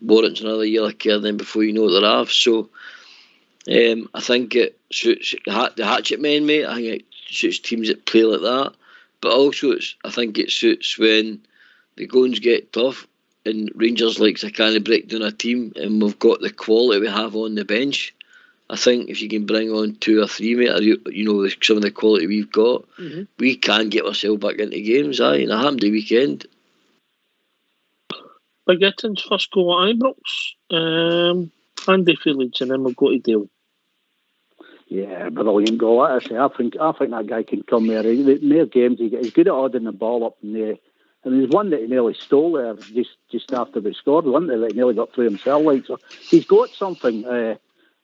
warrants another yellow card then before you know what they're off. So I think it suits the hatchet men, mate. I think it suits teams that play like that, but also I think it suits when the goings get tough and Rangers likes to kind of break down a team, and we've got the quality we have on the bench. I think if you can bring on 2 or 3, mate, or, some of the quality we've got, we can get ourselves back into games, and it happened the weekend. Bagitton's first goal at Ibrox, Andy Felix, and then we'll go to Dale. Yeah, brilliant goal. I think that guy can come there. The more games he gets, he's good at ordering the ball up in there. And there's one that he nearly stole there just after we scored, wasn't there, that he nearly got through himself. So he's got something.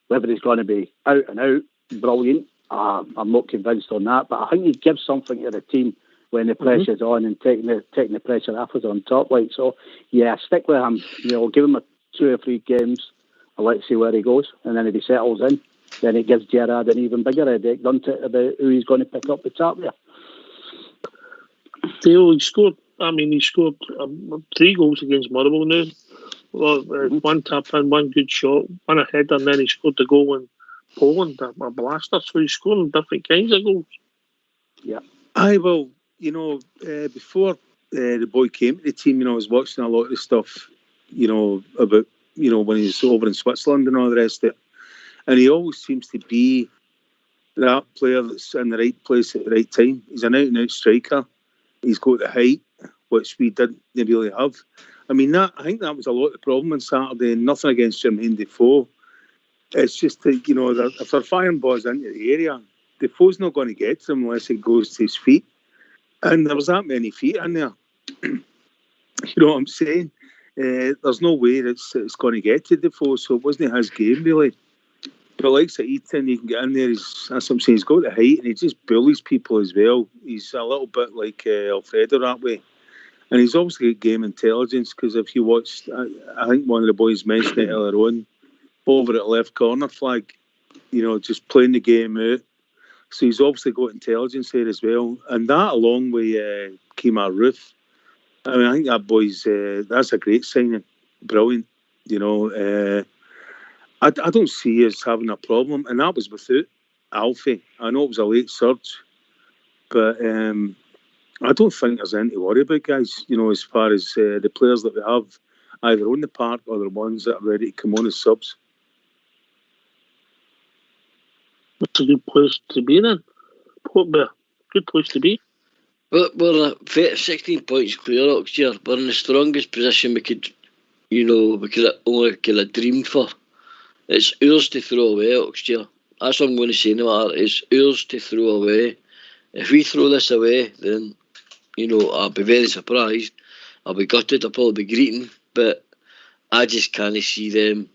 Whether he's going to be out and out, brilliant, I'm not convinced on that. But I think he gives something to the team when the pressure's on and taking the pressure off us on top. So yeah, stick with him. Give him 2 or 3 games and let's see where he goes. And then if he settles in, then it gives Gerrard an even bigger headache, doesn't it, about who he's going to pick up the top there. Dale, he scored 3 goals against Motherwell now. Well, 1 tap in, 1 good shot, 1 a header, and then he scored the goal in Poland, a blaster. So he's scoring different kinds of goals. Yeah. Before the boy came to the team, I was watching a lot of the stuff, about, when he's over in Switzerland and all the rest of it. And he always seems to be that player that's in the right place at the right time. He's an out-and-out striker. He's got the height, which we didn't really have. I think that was a lot of the problem on Saturday. Nothing against Jermaine Defoe. It's just that, if they're firing balls into the area, Defoe's not going to get to him unless it goes to his feet. And there was that many feet in there. You know what I'm saying? There's no way it's going to get to Defoe, so it wasn't his game, really. But like Eaton, he can get in there. That's what I'm saying. He's got the height, and he just bullies people as well. He's a little bit like Alfredo that way. And he's obviously got game intelligence, because if you watched, I think one of the boys mentioned it earlier on, over at left corner flag, just playing the game out. So he's obviously got intelligence there as well. And that, along with Kemar Roof, I think that boy's, that's a great signing. Brilliant. I don't see us having a problem. And that was without Alfie. I know it was a late surge, but I don't think there's anything to worry about, guys, as far as the players that we have, either on the park or the ones that are ready to come on as subs. It's a good place to be then. Good place to be. Well, we're 16 points clear next year. We're in the strongest position we could only could have dreamed for. It's ours to throw away next year. That's what I'm going to say no matter. It's ours to throw away. If we throw this away, then I'll be very surprised. I'll be gutted. I'll probably be greeting, but I just can't see them.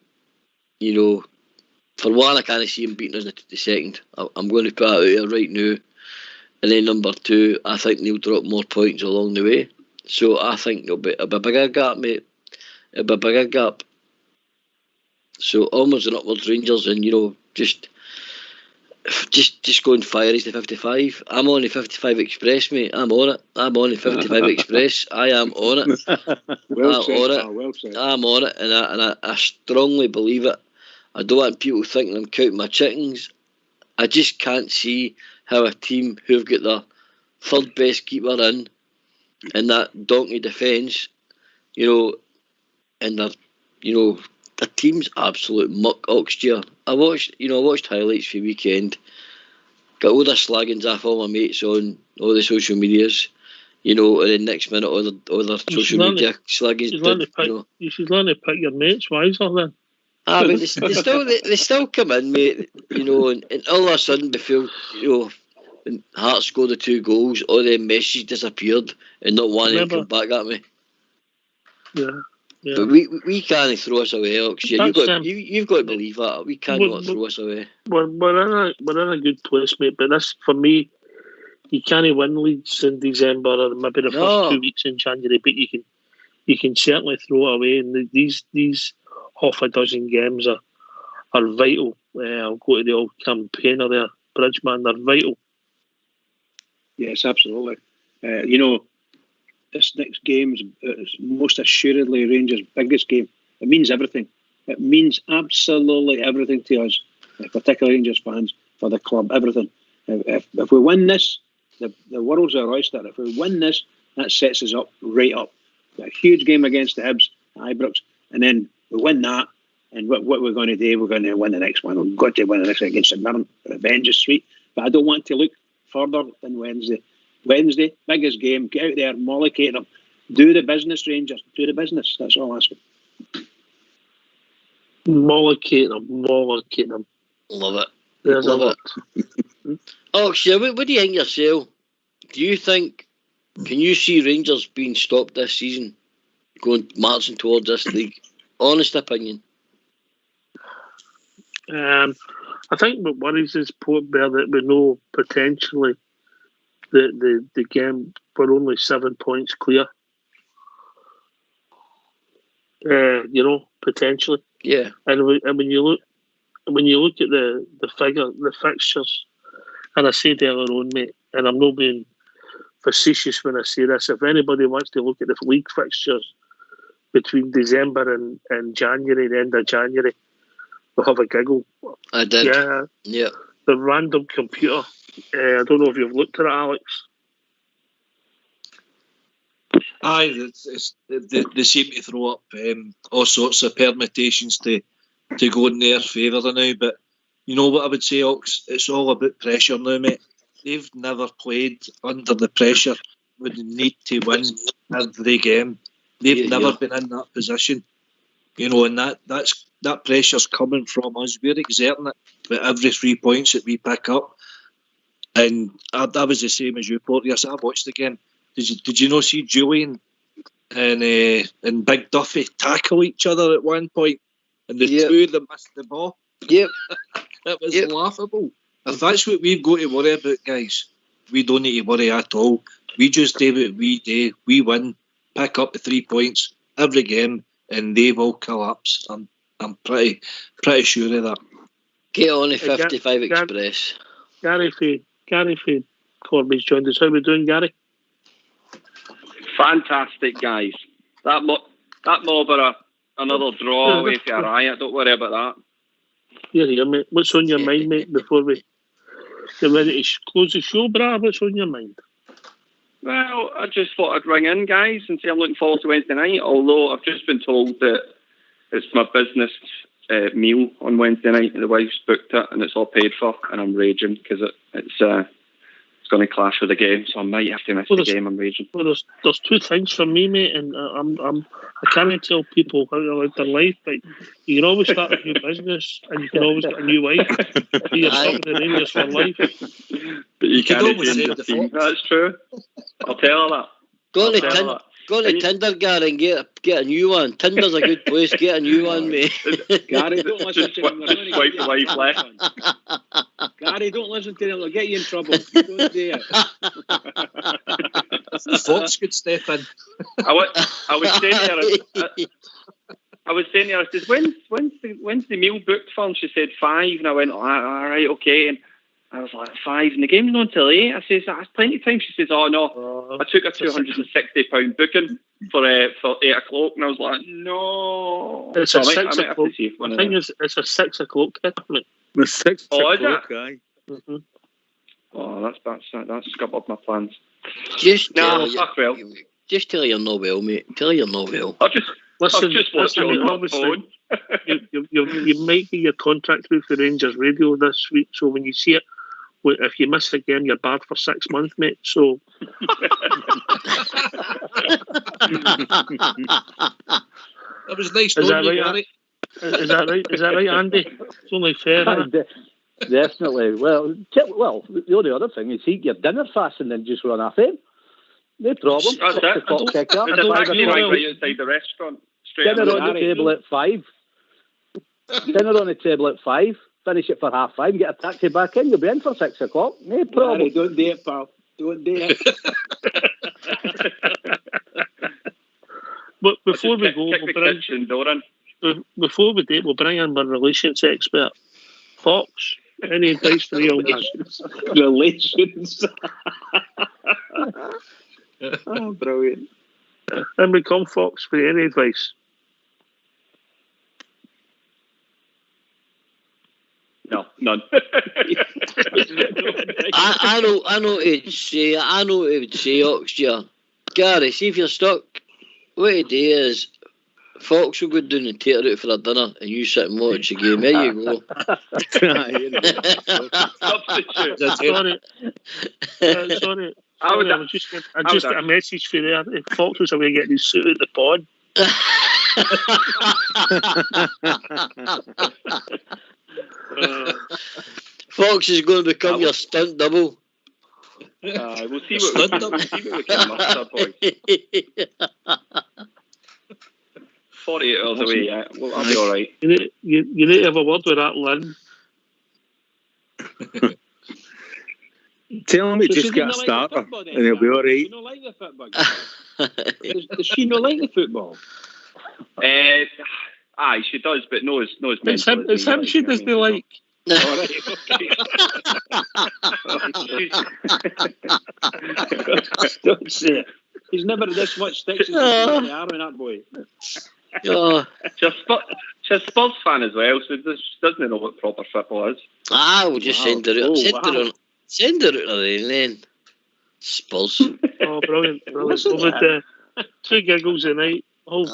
For one, I can't see them beating us the second. I'm going to put it out here right now. And then number 2, I think they'll drop more points along the way. So I think it'll be a bigger gap, mate. It'll be a bigger gap. So onwards and upwards, Rangers, and just go and fire us to 55. I'm on the 55 Express, mate. I'm on it. I'm on the 55 Express. I am on it. Well said. I'm on it, and I strongly believe it. I don't want people thinking I'm counting my chickens. I just can't see how a team who've got their 3rd best keeper in that donkey defence, and their team's absolute muck next year. I watched highlights for the weekend. Got all the slaggings off all my mates on all the social medias, and then next minute all their social media slaggings. You should learn to pick your mates wiser then. But they still come in, mate. And all of a sudden they feel, when Hearts scored the 2 goals, all their messages disappeared, and not one of them come back at me. Yeah. But we can't throw us away, Ox. Yeah, That's, you've got to believe that. We cannot throw us away. We're in a good place, mate. But this, for me, you can't win leagues in December or maybe the first 2 weeks in January, but you can certainly throw it away. And these half a dozen games are vital. I'll go to the old campaigner there, Bridgeman. They're vital. Yes, absolutely. This next game is most assuredly Rangers' biggest game. It means everything. It means absolutely everything to us, particularly Rangers fans, for the club, everything. If we win this, the world's our oyster. If we win this, that sets us up right up. A huge game against the Hibs at Ibrox, and then we win that, and what we're going to do, we're going to win the next one. We've got to win the next one against St Mirren. Revenge is sweet, but I don't want to look further than Wednesday. Wednesday, biggest game. Get out there, mollocate them. Do the business, Rangers. Do the business. That's all I'm asking. Mollocate them. Love it. There's Love it. Oh, so what do you think yourself? Do you think, can you see Rangers being stopped this season, marching towards this league? Honest opinion. I think what worries is Port Bear that we know potentially the game we're only 7 points clear. Potentially. Yeah. And when you look at the figure, the fixtures, and I say earlier on, mate, and I'm not being facetious when I say this. If anybody wants to look at the league fixtures between December and January, the end of January, we'll have a giggle. I did. Yeah. The random computer. I don't know if you've looked at it, Alex. Aye, they seem to throw up all sorts of permutations to go in their favour now. But you know what I would say, Ox? It's all about pressure now, mate. They've never played under the pressure when they need to win every game. They've never been in that position. And that pressure's coming from us. We're exerting it with every 3 points that we pick up. And I was the same as you, Porteous. I watched the game. Did you not see Julian and Big Duffy tackle each other at one point? And the two of them missed the ball. Yep. It was laughable. If that's what we've got to worry about, guys, we don't need to worry at all. We just do what we do. We win, pick up the 3 points every game, and they will collapse. I'm pretty sure of that. Get on the 55 Express. Gary Fee Corby's joined us. How are we doing, Gary? Fantastic, guys. That mob are another draw away for a riot. Don't worry about that. Yeah, mate. What's on your mind, mate, before we get ready to close the show, brah? What's on your mind? Well, I just thought I'd ring in, guys, and say I'm looking forward to Wednesday night, although I've just been told that it's my business meal on Wednesday night, and the wife's booked it, and it's all paid for, and I'm raging because it's going to clash with the game, so I might have to miss the game. I'm raging. Well, there's two things for me, mate, and I can't tell people how to live their life, but you can always start a new business, and you can always get a new wife. You're stuck with the Rangers for life. But you can't change the team. That's true. I'll tell her that. Go to Tinder, Gary, and get a new one. Tinder's a good place. Get a new one, mate. Gary, don't listen to them. Swipe the wife left. Gary, don't listen to them. They'll get you in trouble. Don't do it. Fox could step in. I was saying to her, I said, when's the meal booked for? And she said 5, and I went, all right, okay. And I was like, 5, and the game's not until 8. I says, that's plenty of time. She says, oh no, I took a £260 booking for 8 o'clock, and I was like, no. It's a 6 o'clock. I think it's a 6 o'clock kickoff. The 6 o'clock, aye. Mm-hmm. Oh, that's scuppered my plans. Just tell her you're not well, mate. Tell her you're not well. I'll just watch on my phone. You might get your contract through for RangersRadio this week, so when you see it, if you miss the game, you're barred for 6 months, mate. So. That was nice. Is that right? Is that right, Andy? It's only fair. Definitely. Well, the only other thing is eat your dinner fast and then just run off him. No problem. That's it. The clock tick up. There's a taxi right outside the restaurant. Straight Dinner away. on the table at 5. Dinner on the table at 5. Finish it for 5:30. Get a taxi back in. You'll be in for 6 o'clock. No problem. Harry, don't do it, pal. Don't do it. But before we Kick go, the kitchen door in. before we do, we'll bring in our relations expert, Fox. Any advice for the young man? Relations. Oh, brilliant. And we come, Fox, for any advice. No, none. I know what he'd say. I know what he would say, Oxyar. Gary, see if you're stuck. What he'd do is Fox will go down and take her out for a dinner and you sit and watch the game. There you go. Substitute. Sorry. I just got a message for there. Fox was away getting his suit at the pod. Fox is going to become your stunt double. We'll see what we can muster, boy. 48 hours away, yeah. Well, I'll be all right. You need to have a word with that Lynn. Tell him to So just she get a didn't like the starter football then, and he'll be Gary? all right. She not like the football. Does she not like the football? Aye, she does, but no, it's It's him she doesn't like. All right, okay. Don't say it. He's never had this much sticks in the arm in that boy. Oh, She's a Spurs fan as well, so she doesn't know what proper football is. we'll just send her out. Send her out there then. Spurs. Oh, brilliant. With 2 giggles a night. Whole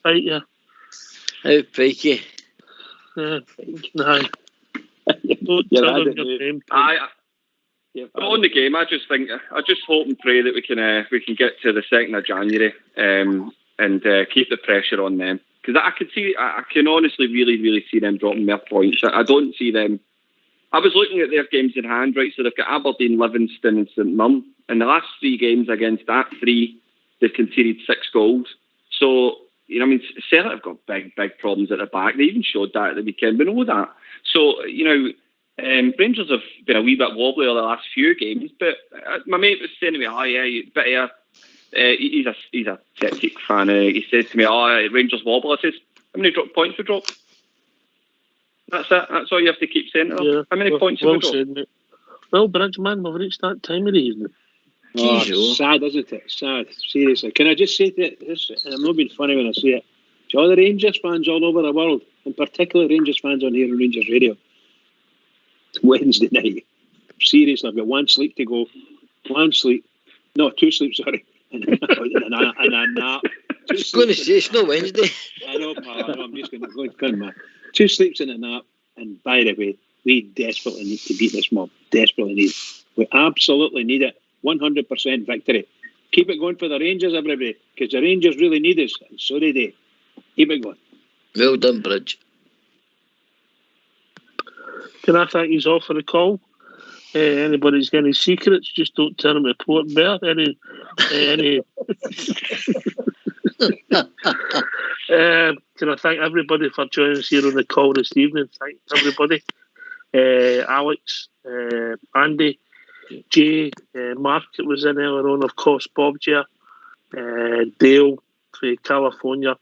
fight, yeah. How pikey. Aye. Don't tell them your name. But on the game, I just hope and pray that we can get to the 2nd of January and keep the pressure on them, because I can honestly really see them dropping their points. I don't see them. I was looking at their games in hand, right? So they've got Aberdeen, Livingston, and St Mirren. In the last 3 games against that 3, they've conceded 6 goals. So Celtic have got big problems at the back. They even showed that at the weekend. We know that. So Rangers have been a wee bit wobbly over the last few games, but my mate was saying to me, he's a Celtic fan. He said to me, Rangers wobble. I says, how many points we dropped? That's it. That's all you have to keep saying to them. Yeah. How many points have we dropped? Said, well, Bridgeman, we've reached that time of the evening. Oh, sad, isn't it? Sad. Seriously. Can I just say this, and I'm not being funny when I say it, to all the Rangers fans all over the world, in particular Rangers fans on here on Rangers Radio, it's Wednesday night. Seriously, I've got 1 sleep to go. 1 sleep. No, 2 sleeps, sorry. And a nap. I was going to say, it's not Wednesday. I know, pal. I'm just going to go man. 2 sleeps and a nap. And by the way, we desperately need to beat this mob. Desperately need. We absolutely need it. 100% victory. Keep it going for the Rangers, everybody, because the Rangers really need us, and so do they. Keep it going. Well done, Bridge. Can I thank you all for the call? Anybody's got any secrets, just don't tell them to Port Bear. Any can I thank everybody for joining us here on the call this evening? Thank everybody. Alex, Andy, Jay, Mark that was in earlier on, of course, Bob's here, Dale from California,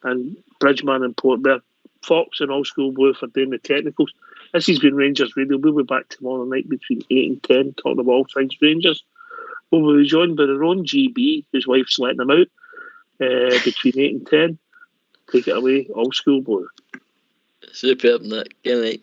and Bridgeman and Port Bear, Fox and Old School Blue for doing the technicals. This has been Rangers Radio. We'll be back tomorrow night between 8 and 10 talking about all things Rangers. We'll be joined by their own GB, whose wife's letting them out, between 8 and 10. Take it away, Old School Blue. Superb, Nick. Good night.